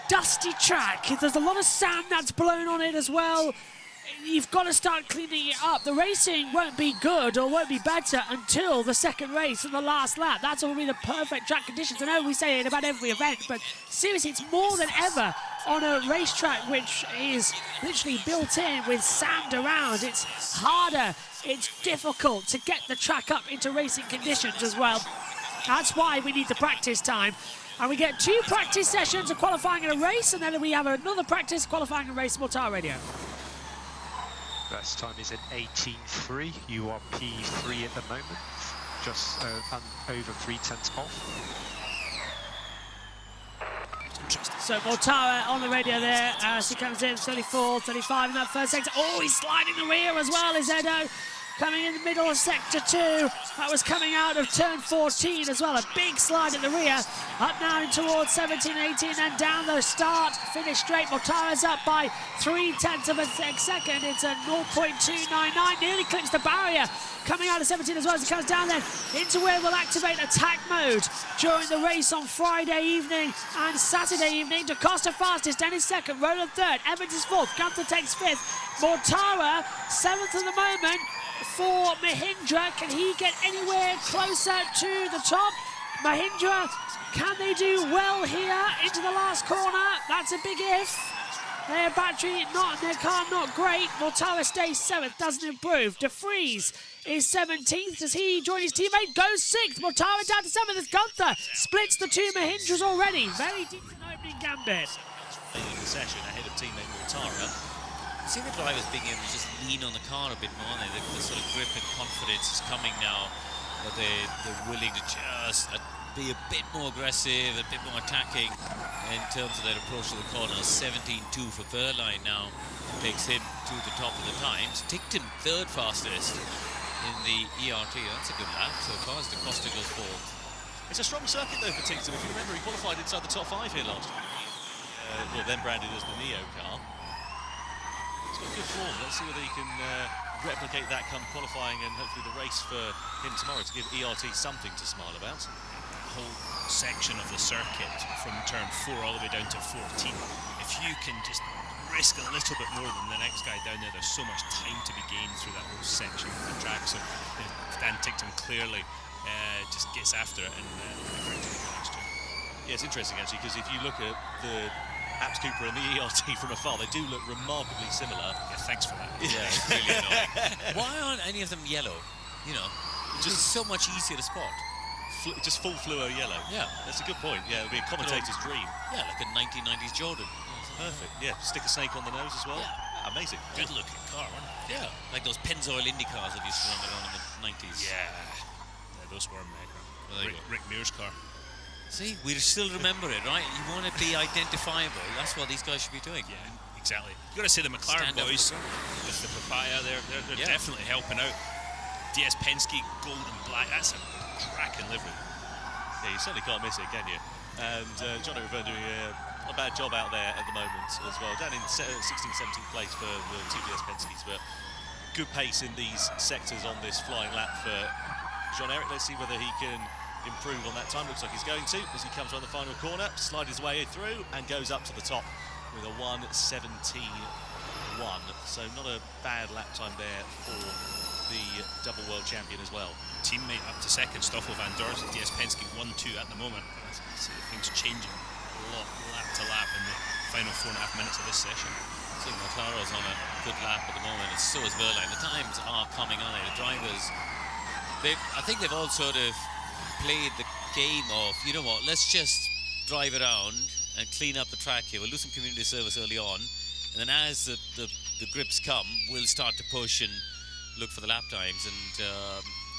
dusty track. There's a lot of sand that's blown on it as well. You've got to start cleaning it up. The racing won't be good or won't be better until the second race and the last lap. That's will be the perfect track conditions. I know we say it about every event, but seriously, it's more than ever on a racetrack which is literally built in with sand around. It's harder, it's difficult to get the track up into racing conditions as well. That's why we need the practice time. And we get 2 practice sessions of qualifying and a race, and then we have another practice qualifying and race. Mortar Radio. Best time is at 18.3. You are P3 at the moment, just over 3/10 off. So Mortara on the radio there as he comes in, 34, 35 in that first sector. Oh, he's sliding the rear as well, is Edo. Coming in the middle of sector 2. That was coming out of turn 14 as well. A big slide in the rear. Up now in towards 17, 18, and down the start. Finish straight. Mortara's up by 0.3 of a second. It's a 0.299. Nearly clinches the barrier. Coming out of 17 as well as he comes down then into where we'll activate attack mode during the race on Friday evening and Saturday evening. Da Costa fastest, Dennis second, Roland third, Evans is fourth, Gunther takes fifth. Mortara 7th at the moment for Mahindra. Can he get anywhere closer to the top? Mahindra, can they do well here into the last corner? That's a big if. Their battery, their car not great. Mortara stays 7th, doesn't improve. De Vries is 17th. Does he join his teammate? Goes 6th. Mortara down to 7th as Gunther splits the 2 Mahindras already. Very decent opening gambit. In the session ahead of teammate Mortara. See the drivers being able to just lean on the car a bit more. The sort of grip and confidence is coming now. That they're willing to just be a bit more aggressive, a bit more attacking in terms of their approach to the corner. 17.2 for Verline now takes him to the top of the times. Ticked him 3rd fastest in the ERT. That's a good lap so far as Da Costa goes forward. It's a strong circuit though for Ticton. If you remember, he qualified inside the top 5 here last year. Well, then branded as the Neo car. He's got good form. Let's see whether he can replicate that come qualifying and hopefully the race for him tomorrow to give ERT something to smile about. Whole section of the circuit from turn 4 all the way down to 14. If you can just risk a little bit more than the next guy down there, there's so much time to be gained through that whole section of the track. So Dan Tickton clearly just gets after it and next year. Yeah, it's interesting actually because if you look at the Apps Cooper and the ERT from afar, they do look remarkably similar. Yeah, thanks for that. Yeah, it's really annoying. Why aren't any of them yellow? You know, just so much easier to spot. Just full fluo yellow. Yeah. That's a good point. Yeah, it would be a commentator's dream. Yeah, like a 1990s Jordan. Perfect. Yeah, stick a snake on the nose as well. Yeah. Amazing. Good looking car, wasn't it? Yeah, like those Pennzoil Indy cars that used to run around in the 90s. Yeah, those were mega. Well, Rick Muir's car. See, we still remember it, right? You want to be identifiable. That's what these guys should be doing. Yeah, exactly. You've got to say the McLaren boys with the papaya, they're definitely helping out. DS Penske, gold and black, that's a cracking livery. Yeah, you certainly can't miss it, can you? And John O'Reilly doing a bad job out there at the moment as well. Down in 16th, 17th place for the 2 DS Penske's, but good pace in these sectors on this flying lap for Jean-Eric. Let's see whether he can improve on that time. Looks like he's going to as he comes around the final corner, slide his way through and goes up to the top with a 1:17.1. So not a bad lap time there for the double world champion as well. Teammate up to second, Stoffel van Dort, DS Penske 1-2 at the moment. I see things changing a lot lap to lap in the final 4.5 minutes of this session. I think Mortaro's on a good lap at the moment, and so is Verline. The times are coming on it. The drivers, I think they've all sort of played the game of, you know what, let's just drive around and clean up the track here. We'll do some community service early on, and then as the grips come, we'll start to push and look for the lap times. And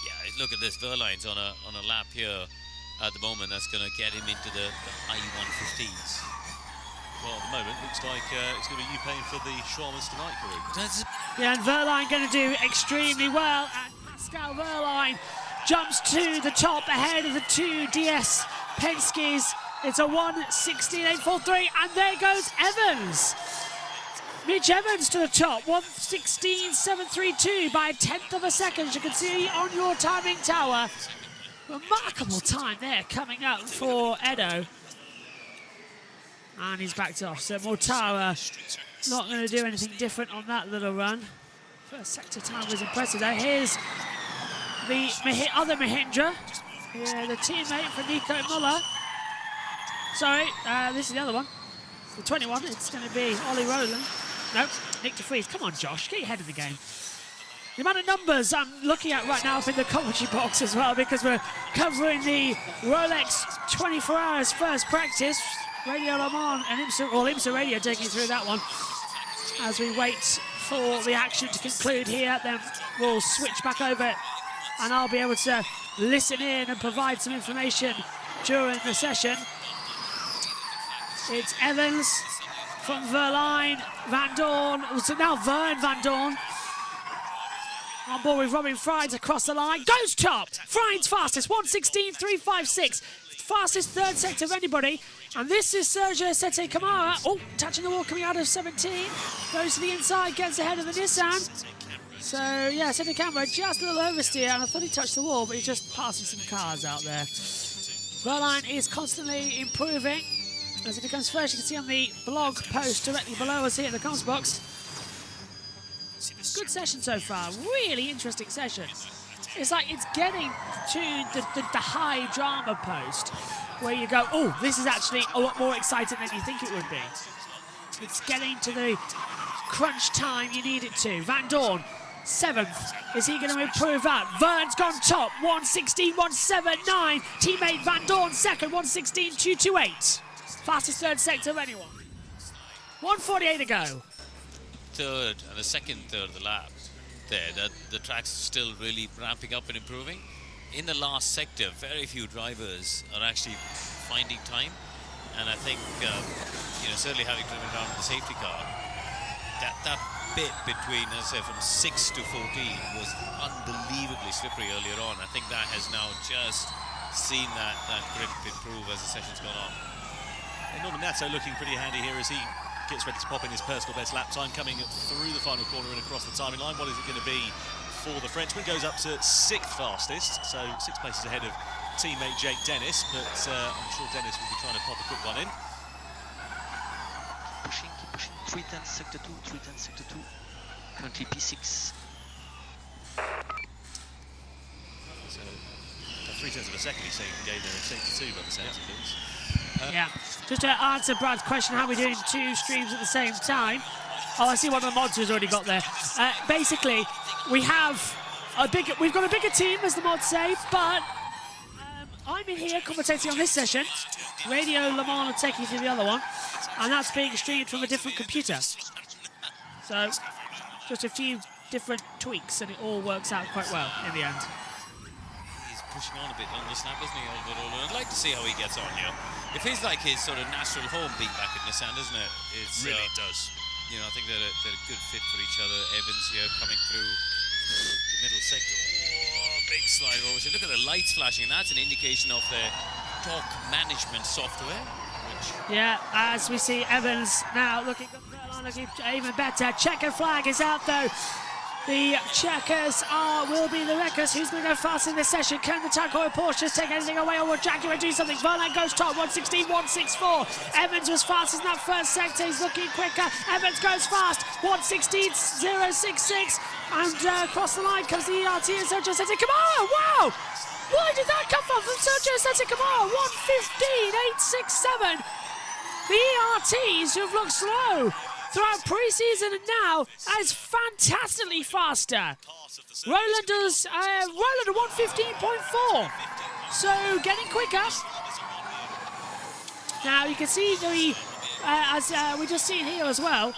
yeah, look at this, Verline's on a lap here at the moment. That's going to get him into the high 115s. Well, at the moment, looks like it's going to be you paying for the Schwarmers tonight, Kareem. Yeah, and Verline going to do extremely well. And Pascal Verline jumps to the top ahead of the 2 DS Penske's. It's a 1:16.843, and there goes Evans. Mitch Evans to the top, 1:16.732 by 1/10 of a second, as you can see on your timing tower. Remarkable time there coming up for Edo. And he's backed off, so Mortara not going to do anything different on that little run. First sector time was impressive though. Here's the other Mahindra, the teammate for Nico Muller. Sorry, this is the other one. It's the 21, it's going to be Ollie Rowland. Nope, Nick de Vries. Come on, Josh, get your head in the game. The amount of numbers I'm looking at right now up in the commentary box as well, because we're covering the Rolex 24 hours first practice. Radio Le Mans and IMSA Radio taking you through that one. As we wait for the action to conclude here, then we'll switch back over and I'll be able to listen in and provide some information during the session. It's Evans from Verline, Van Dorn, so now Vern Van Dorn. On board with Robin Frieds across the line. Goes top! Frieds fastest, 1:16.356. Fastest third sector of anybody. And this is Sergio Sete Camara. Oh, touching the wall coming out of 17. Goes to the inside, gets ahead of the Nissan. So, yeah, Sete Camara just a little oversteer. And I thought he touched the wall, but he's just passing some cars out there. Verline is constantly improving. As it becomes first, you can see on the blog post directly below us here in the comms box. Good session so far. Really interesting session. It's like it's getting to the high drama post where you go, oh, this is actually a lot more exciting than you think it would be. It's getting to the crunch time you need it to. Van Dorn, 7th. Is he going to improve that? Vern's gone top, 1:16.179. Teammate Van Dorn second, 1:16.228. Fastest third sector of anyone. 1:48 to go. Third and the second third of the lap there, the track's still really ramping up and improving. In the last sector, very few drivers are actually finding time, and I think certainly having driven around with the safety car, that bit between, as I say, from 6 to 14 was unbelievably slippery earlier on. I think that has now just seen that grip improve as the session's gone on. And Norman Nato looking pretty handy here as he gets ready to pop in his personal best lap time, coming through the final corner and across the timing line. What is it going to be for the Frenchman? Goes up to 6th fastest, so 6 places ahead of teammate Jake Dennis, but I'm sure Dennis will be trying to pop a quick one in. Pushing, keep pushing. 310 sector 2, 310 sector 2. Currently P6. So, 3/10 of a second he's saying gain there in sector 2 by the sounds of things. Yeah, just to answer Brad's question, how are we doing 2 streams at the same time? Oh, I see one of the mods who's already got there. Basically, we've got a bigger team, as the mods say, but I'm in here commentating on this session. Radio Le Mans will take you through the other one, and that's being streamed from a different computer. So, just a few different tweaks, and it all works out quite well in the end. Pushing on a bit on the snap, isn't he, overall? I'd like to see how he gets on here. It feels like his sort of natural home being back in Nissan, doesn't it? It really does. You know, I think they're a good fit for each other. Evans here coming through the middle sector. Oh, big slide over. So look at the lights flashing, and that's an indication of the torque management software. Yeah, as we see Evans now looking even better. Checker flag is out though. The checkers will be the wreckers. Who's going to go fast in this session? Can the Takoy Porsches take anything away, or will Jaguar do something? Verlaine goes top, 1:16.164. Evans was fastest in that first sector. He's looking quicker. Evans goes fast, 1:16.066. And across the line comes the ERT and Sergio Sete Camara. Wow! Why did that come from Sergio Sete Camara? 1:15.867. The ERTs who've looked slow throughout pre-season and now is fantastically faster. Roland does Roland at 1:15.4, so getting quicker. Now you can see as we just seen here as well.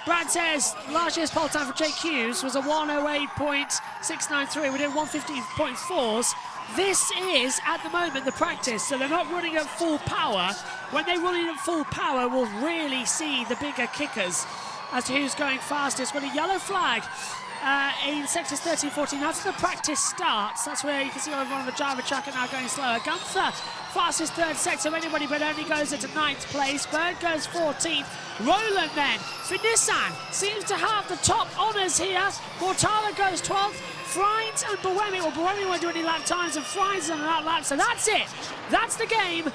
Brad says last year's pole time for Jake Hughes was a 1:08.693. We did 1:15.4s. This is, at the moment, the practice, so they're not running at full power. When they run in at full power, we'll really see the bigger kickers as to who's going fastest. Got a yellow flag in sectors 13 14. That's the practice starts. That's where you can see over on the Java track and now going slower. Gunther, fastest third sector of anybody, but only goes into 9th place. Bird goes 14th. Roland then, for Nissan, seems to have the top honours here. Mortala goes 12th. Frines and Buemi, well, Buemi won't do any lap times, and Frines on an out lap, so that's it. That's the game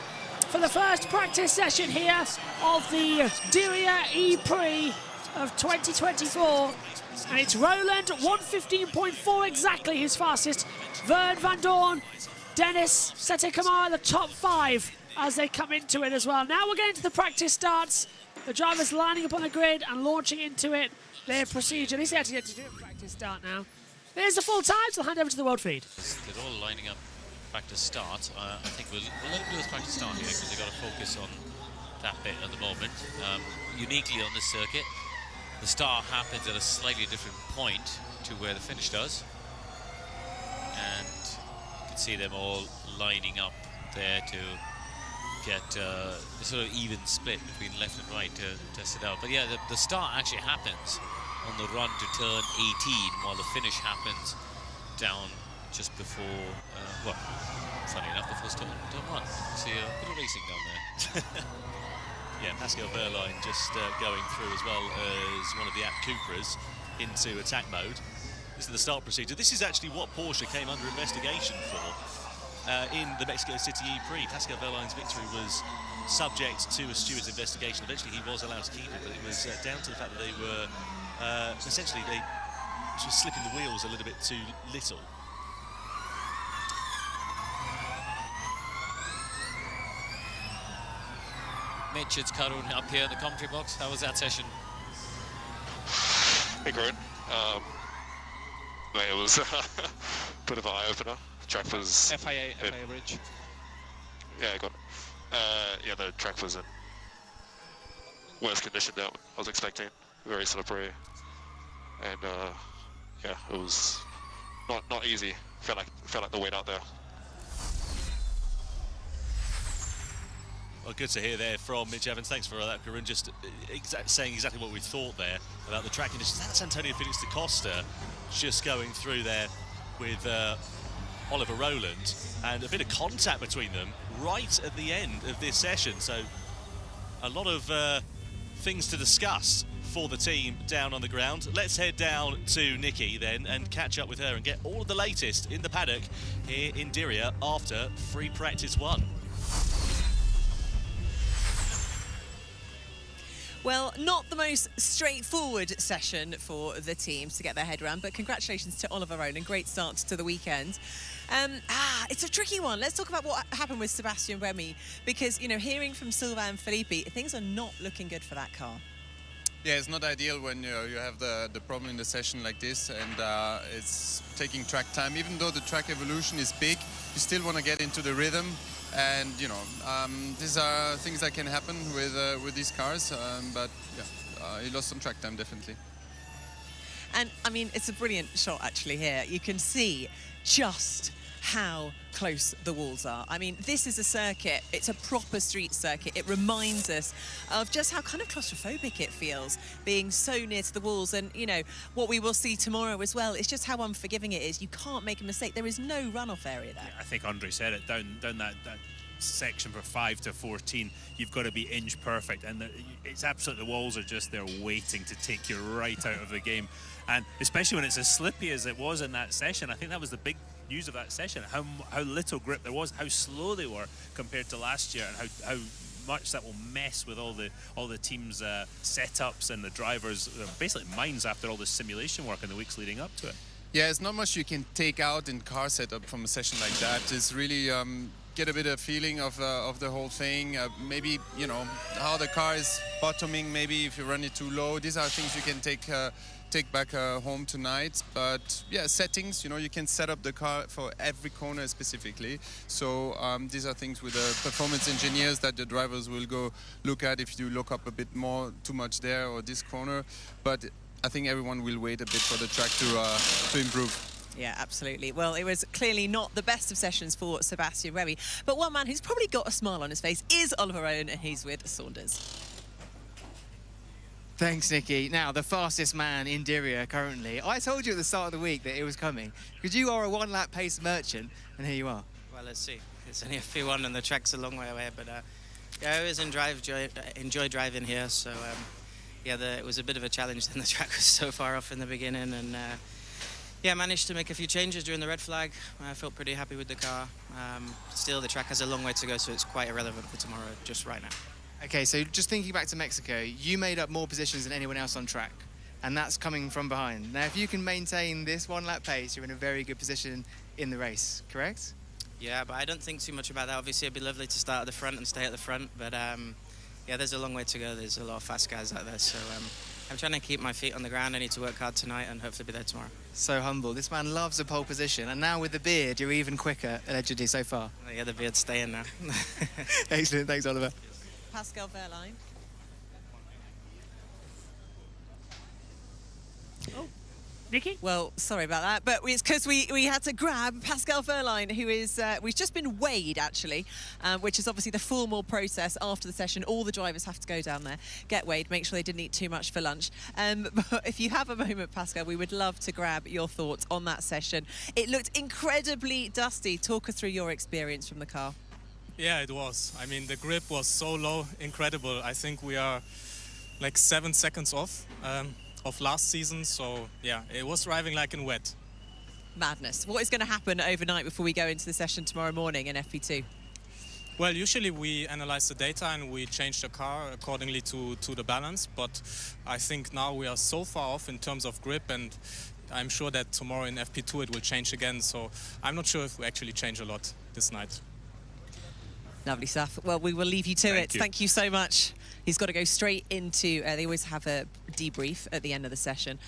for the first practice session here of the Diriyah E-Prix of 2024. And it's Roland, 1:15.4 exactly, his fastest. Vern van Dorn, Dennis, Sete Kamara, the top 5 as they come into it as well. Now we're getting to the practice starts. The drivers lining up on the grid and launching into it. Their procedure. At least they actually had to do a practice start now. There's the full time, so I'll hand over to the world feed. They're all lining up practice start. I think we'll let them do this practice start here because they've got to focus on that bit at the moment. Uniquely on this circuit, the start happens at a slightly different point to where the finish does. And you can see them all lining up there to get a sort of even split between left and right to test it out. But yeah, the start actually happens on the run to turn 18, while the finish happens down just before, well, funny enough, before turn 1. You see a bit of racing down there. Yeah, Pascal Wehrlein just going through as well as one of the App Cupras into attack mode. This is the start procedure. This is actually what Porsche came under investigation for in the Mexico City E-Prix. Pascal Wehrlein's victory was subject to a steward's investigation. Eventually he was allowed to keep it, but it was down to the fact that they were essentially they were slipping the wheels a little bit too little. Mitch, it's Karun up here in the commentary box. How was that session? Hey, Karun. It was a bit of an eye-opener. Track was... FIA bridge. Yeah, I got it. Yeah, the track was in worse condition than I was expecting. Very slippery. And, yeah, it was not easy. Felt like the weight out there. Well, good to hear there from Mitch Evans. Thanks for that, Karun. Just saying exactly what we thought there about the track conditions. That's Antonio Felix da Costa just going through there with Oliver Rowland, and a bit of contact between them right at the end of this session. So a lot of things to discuss for the team down on the ground. Let's head down to Nikki then and catch up with her and get all of the latest in the paddock here in Diriyah after free practice 1. Well, not the most straightforward session for the teams to get their head around, but congratulations to Oliver Rowland. Great start to the weekend. It's a tricky one. Let's talk about what happened with Sebastian Remy, because, you know, hearing from Sylvain Philippi, things are not looking good for that car. Yeah, it's not ideal when you have the problem in the session like this, and it's taking track time. Even though the track evolution is big, you still want to get into the rhythm. And you know, these are things that can happen with these cars. But yeah, he lost some track time definitely. And I mean, it's a brilliant shot actually here. You can see just how close the walls are. I mean, this is a circuit. It's a proper street circuit. It reminds us of just how kind of claustrophobic it feels being so near to the walls. And, you know, what we will see tomorrow as well is just how unforgiving it is. You can't make a mistake. There is no runoff area there. Yeah, I think Andre said it, down that section for 5 to 14, you've got to be inch perfect. And it's absolutely, the walls are just there waiting to take you right out of the game. And especially when it's as slippy as it was in that session, I think that was the big news of that session, how little grip there was, how slow they were compared to last year, and how much that will mess with all the teams' setups and the drivers' basically minds after all the simulation work in the weeks leading up to it. Yeah, it's not much you can take out in car setup from a session like that. It's really get a bit of feeling of the whole thing. Maybe, you know, how the car is bottoming, maybe if you run it too low. These are things you can take back home tonight. But yeah, settings, you know, you can set up the car for every corner specifically. So these are things with the performance engineers that the drivers will go look at if you look up a bit more, too much there or this corner. But I think everyone will wait a bit for the track to improve. Yeah, absolutely. Well, it was clearly not the best of sessions for Sebastian Remy, but one man who's probably got a smile on his face is Oliver Rowland, and he's with Saunders. Thanks, Nicky. Now, the fastest man in Diriyah currently. I told you at the start of the week that it was coming, because you are a one-lap pace merchant, and here you are. Well, let's see. It's only a P1 and the track's a long way away, but yeah, I always enjoy driving here, so yeah, it was a bit of a challenge. Then the track was so far off in the beginning, and yeah, I managed to make a few changes during the red flag. I felt pretty happy with the car. Still, the track has a long way to go, so it's quite irrelevant for tomorrow, just right now. Okay, so just thinking back to Mexico, you made up more positions than anyone else on track, and that's coming from behind. Now, if you can maintain this one-lap pace, you're in a very good position in the race, correct? Yeah, but I don't think too much about that. Obviously, it'd be lovely to start at the front and stay at the front, but yeah, there's a long way to go. There's a lot of fast guys out there, so I'm trying to keep my feet on the ground. I need to work hard tonight and hopefully be there tomorrow. So humble. This man loves a pole position, and now with the beard, you're even quicker, allegedly, so far. Yeah, the beard's staying now. Excellent. Thanks, Oliver. Pascal Wehrlein. Oh, Nicky? Well, sorry about that, but it's because we had to grab Pascal Wehrlein, who is, we've just been weighed, actually, which is obviously the formal process after the session. All the drivers have to go down there, get weighed, make sure they didn't eat too much for lunch. But if you have a moment, Pascal, we would love to grab your thoughts on that session. It looked incredibly dusty. Talk us through your experience from the car. Yeah, it was. I mean, the grip was so low, incredible. I think we are like 7 seconds off of last season. So, yeah, it was driving like in wet. Madness. What is going to happen overnight before we go into the session tomorrow morning in FP2? Well, usually we analyze the data and we change the car accordingly to the balance. But I think now we are so far off in terms of grip, and I'm sure that tomorrow in FP2 it will change again. So I'm not sure if we actually change a lot this night. Lovely stuff. Well, we will leave you to it. Thank you so much. He's got to go straight into, they always have a debrief at the end of the session.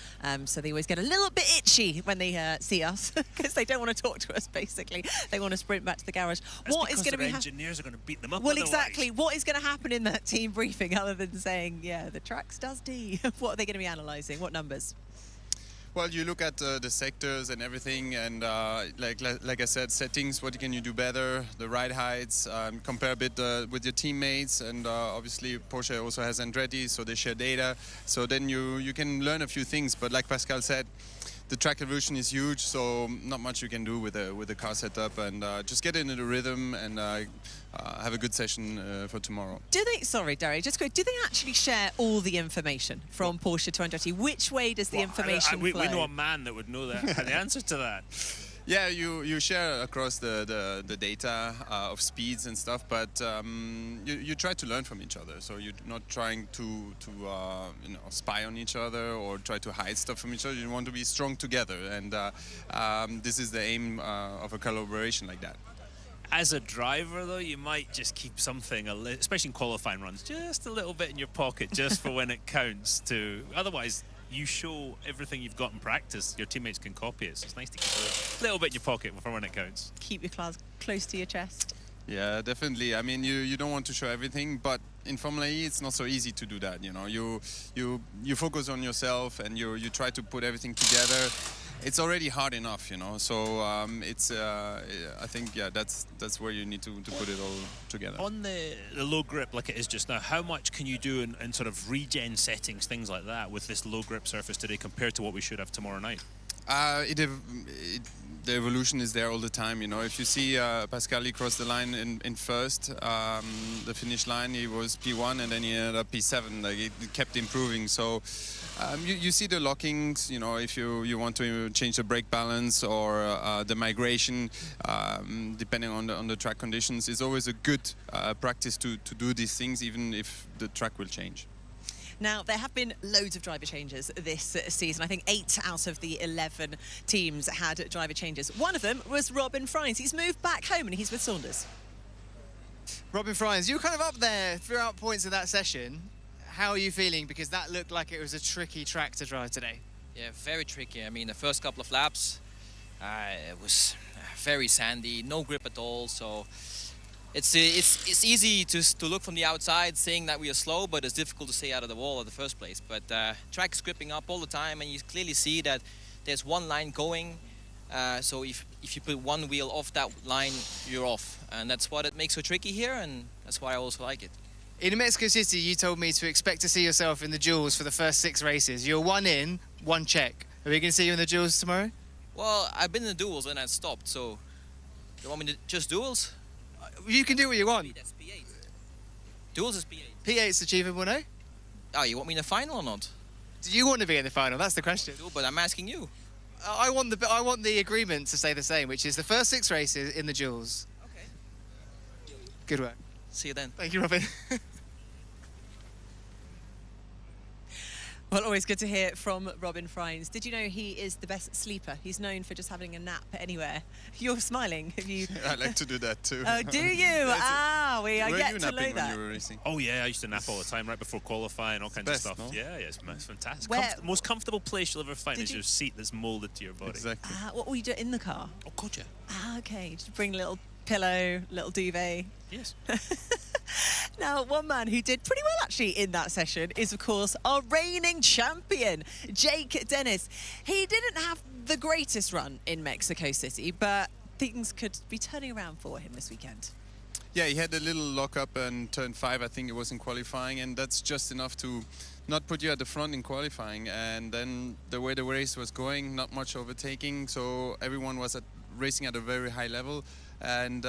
So they always get a little bit itchy when they see us because they don't want to talk to us, basically. They want to sprint back to the garage. That's what is going to be engineers are going to beat them up. Well, otherwise. exactly. What is going to happen in that team briefing other than saying, yeah, the track's dusty? What are they going to be analysing? What numbers? Well, you look at the sectors and everything, and like I said, settings, what can you do better, the ride heights, compare a bit with your teammates, and obviously Porsche also has Andretti, so they share data. So then you can learn a few things, but like Pascal said, the track evolution is huge, so not much you can do with the car setup, and just get into the rhythm and have a good session for tomorrow. Do they, sorry, Derry, just quick, do they actually share all the information from Porsche to Andretti? Which way does the information flow? We know a man that would know that, the answer to that. Yeah, you share across the data of speeds and stuff, but you try to learn from each other. So you're not trying to spy on each other or try to hide stuff from each other. You want to be strong together, and this is the aim of a collaboration like that. As a driver, though, you might just keep something, especially in qualifying runs, just a little bit in your pocket, just for when it counts. Otherwise, you show everything you've got in practice, your teammates can copy it. So it's nice to keep a little bit in your pocket for when it counts. Keep your class close to your chest. Yeah, definitely. I mean, you don't want to show everything, but in Formula E, it's not so easy to do that. You know, you focus on yourself and you try to put everything together. It's already hard enough, you know. So it's I think that's where you need to put it all together. On the low grip like it is just now, how much can you do in sort of regen settings, things like that, with this low grip surface today compared to what we should have tomorrow night? The evolution is there all the time, you know. If you see Pascal cross the line in first, the finish line, he was P1 and then he ended up P7. Like it kept improving. So you see the lockings, you know, if you want to change the brake balance or the migration, depending on the track conditions, it's always a good practice to do these things, even if the track will change. Now, there have been loads of driver changes this season. I think 8 out of the 11 teams had driver changes. One of them was Robin Fries. He's moved back home and he's with Saunders. Robin Fries, you were kind of up there throughout points of that session. How are you feeling? Because that looked like it was a tricky track to drive today. Yeah, very tricky. I mean, the first couple of laps, it was very sandy, no grip at all. So it's easy to look from the outside saying that we are slow, but it's difficult to stay out of the wall in the first place. But track is gripping up all the time, and you clearly see that there's one line going. So if you put one wheel off that line, you're off. And that's what it makes so tricky here, and that's why I also like it. In Mexico City, you told me to expect to see yourself in the duels for the first 6 races. You're 1 in, 1 check. Are we going to see you in the duels tomorrow? Well, I've been in the duels and I stopped, so you want me to just duels? You can do what you want. That's P8. Duels is P8. P8's achievable, no? Oh, you want me in the final or not? Do you want to be in the final? That's the question. But I'm asking you. I want the agreement to stay the same, which is the first 6 races in the duels. Okay. Good work. See you then. Thank you, Robin. Well, always good to hear from Robin Frines. Did you know he is the best sleeper? He's known for just having a nap anywhere. You're smiling. Have you? I like to do that too. Oh, do you? We are yet to know that. When you were racing? Oh yeah, I used to nap all the time right before qualifying, all kinds of stuff. No? Yeah, it's fantastic. Where- Most comfortable place you'll ever find Did is you- your seat that's molded to your body. Exactly. What will you do in the car? Oh, God, yeah. Okay. Just bring a little pillow, little duvet. Yes. Now, one man who did pretty well actually in that session is, of course, our reigning champion, Jake Dennis. He didn't have the greatest run in Mexico City, but things could be turning around for him this weekend. Yeah, he had a little lock-up in turn 5, I think it was in qualifying, and that's just enough to not put you at the front in qualifying. And then the way the race was going, not much overtaking, so everyone was racing at a very high level. And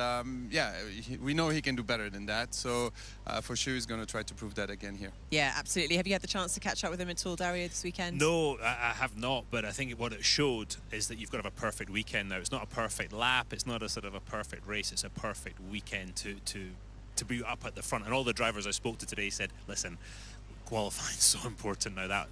yeah, we know he can do better than that, so for sure he's going to try to prove that again here. Yeah, absolutely. Have you had the chance to catch up with him at all, Dario, this weekend? No, I have not, but I think what it showed is that you've got to have a perfect weekend now. It's not a perfect lap, it's not a sort of a perfect race, it's a perfect weekend to be up at the front. And all the drivers I spoke to today said, listen, qualifying's so important now, that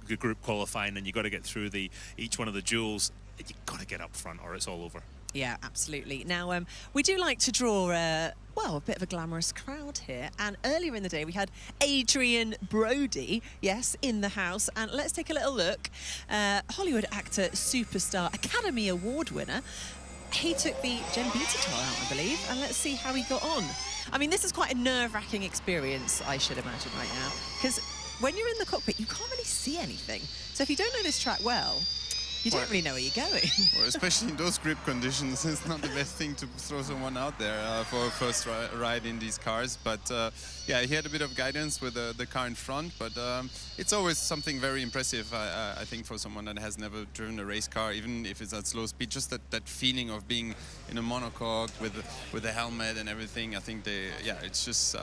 the group qualifying, and you've got to get through each one of the duels. You've got to get up front or it's all over. Yeah, absolutely. Now, we do like to draw, well, a bit of a glamorous crowd here. And earlier in the day, we had Adrian Brody, yes, in the house. And let's take a little look. Hollywood actor, superstar, Academy Award winner. He took the Gen Beta car out, I believe. And let's see how he got on. I mean, this is quite a nerve-wracking experience, I should imagine, right now. Because when you're in the cockpit, you can't really see anything. So if you don't know this track well, you don't really know where you're going. Well, especially in those grip conditions, it's not the best thing to throw someone out there for a first ride in these cars. But yeah, he had a bit of guidance with the car in front, but it's always something very impressive, I think, for someone that has never driven a race car, even if it's at slow speed. Just that feeling of being in a monocoque with a helmet and everything. I think it's just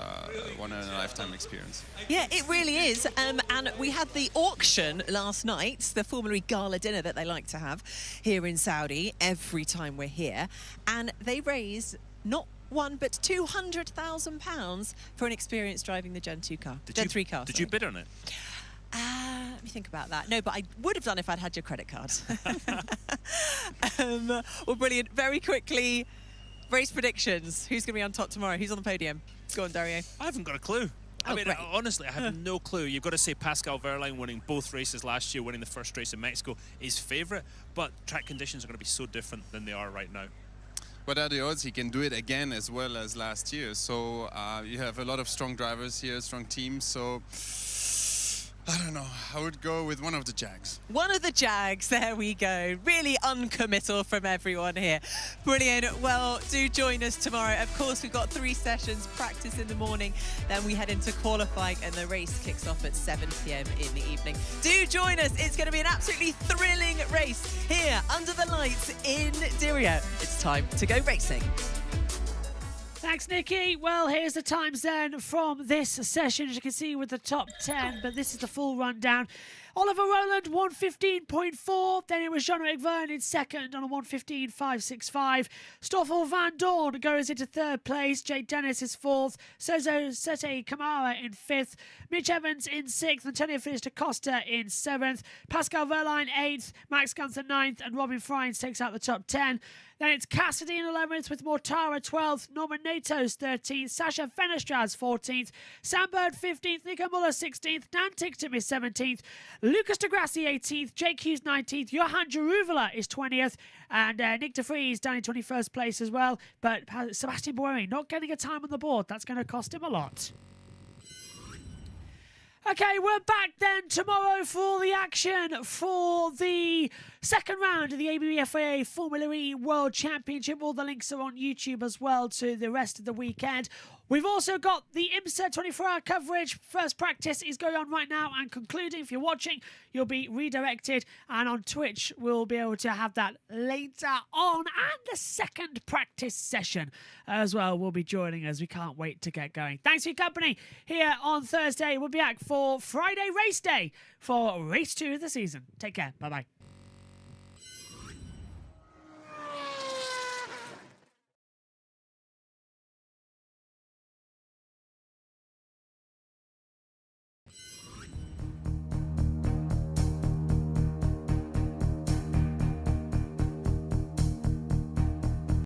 one in a lifetime experience. Yeah, it really is. And we had the auction last night, the Formula E Gala dinner that they like to have here in Saudi every time we're here, and they raised not one but £200,000 for an experience driving the Gen 2 car, Gen 3 car. Did you bid on it? Let me think about that. No, but I would have done if I'd had your credit card. Well, brilliant. Very quickly, race predictions. Who's going to be on top tomorrow? Who's on the podium? Go on, Dario. I haven't got a clue. I mean, great. honestly, I have no clue. You've got to say Pascal Wehrlein winning both races last year, winning the first race in Mexico, is favourite, but track conditions are going to be so different than they are right now. What are the odds he can do it again as well as last year? So you have a lot of strong drivers here, strong teams, so I don't know. I would go with one of the Jags. One of the Jags, there we go. Really uncommittal from everyone here. Brilliant. Well, do join us tomorrow. Of course, we've got 3 sessions, practice in the morning, then we head into qualifying and the race kicks off at 7 p.m. in the evening. Do join us. It's going to be an absolutely thrilling race here under the lights in Diriyah. It's time to go racing. Thanks, Nikki. Well, here's the times then from this session, as you can see with the top 10, but this is the full rundown. Oliver Rowland, 1:15.4. Then it was Jean-Eric Verne in second on a 1:15.565. Stoffel Van Dorn goes into third place. Jake Dennis is fourth. Sozo Sete Kamara in fifth. Mitch Evans in sixth. Antonio Felix da Costa in seventh. Pascal Wehrlein eighth. Max Gunther ninth. And Robin Frines takes out the top 10. Then it's Cassidy in 11th with Mortara 12th, Norman Natos 13th, Sasha Fenestraz 14th, Sam Bird 15th, Nico Muller 16th, Dan Ticktum is 17th, Lucas de Grassi 18th, Jake Hughes 19th, Johan Jeruvela is 20th, and Nick de Vries down in 21st place as well. But Sebastian Boeri not getting a time on the board. That's going to cost him a lot. Okay, we're back then tomorrow for the action for the second round of the ABB FIA Formula E World Championship. All the links are on YouTube as well to the rest of the weekend. We've also got the IMSA 24-hour coverage. First practice is going on right now and concluding. If you're watching, you'll be redirected. And on Twitch, we'll be able to have that later on. And the second practice session as well will be joining us. We can't wait to get going. Thanks for your company here on Thursday. We'll be back for Friday race day for race 2 of the season. Take care. Bye-bye.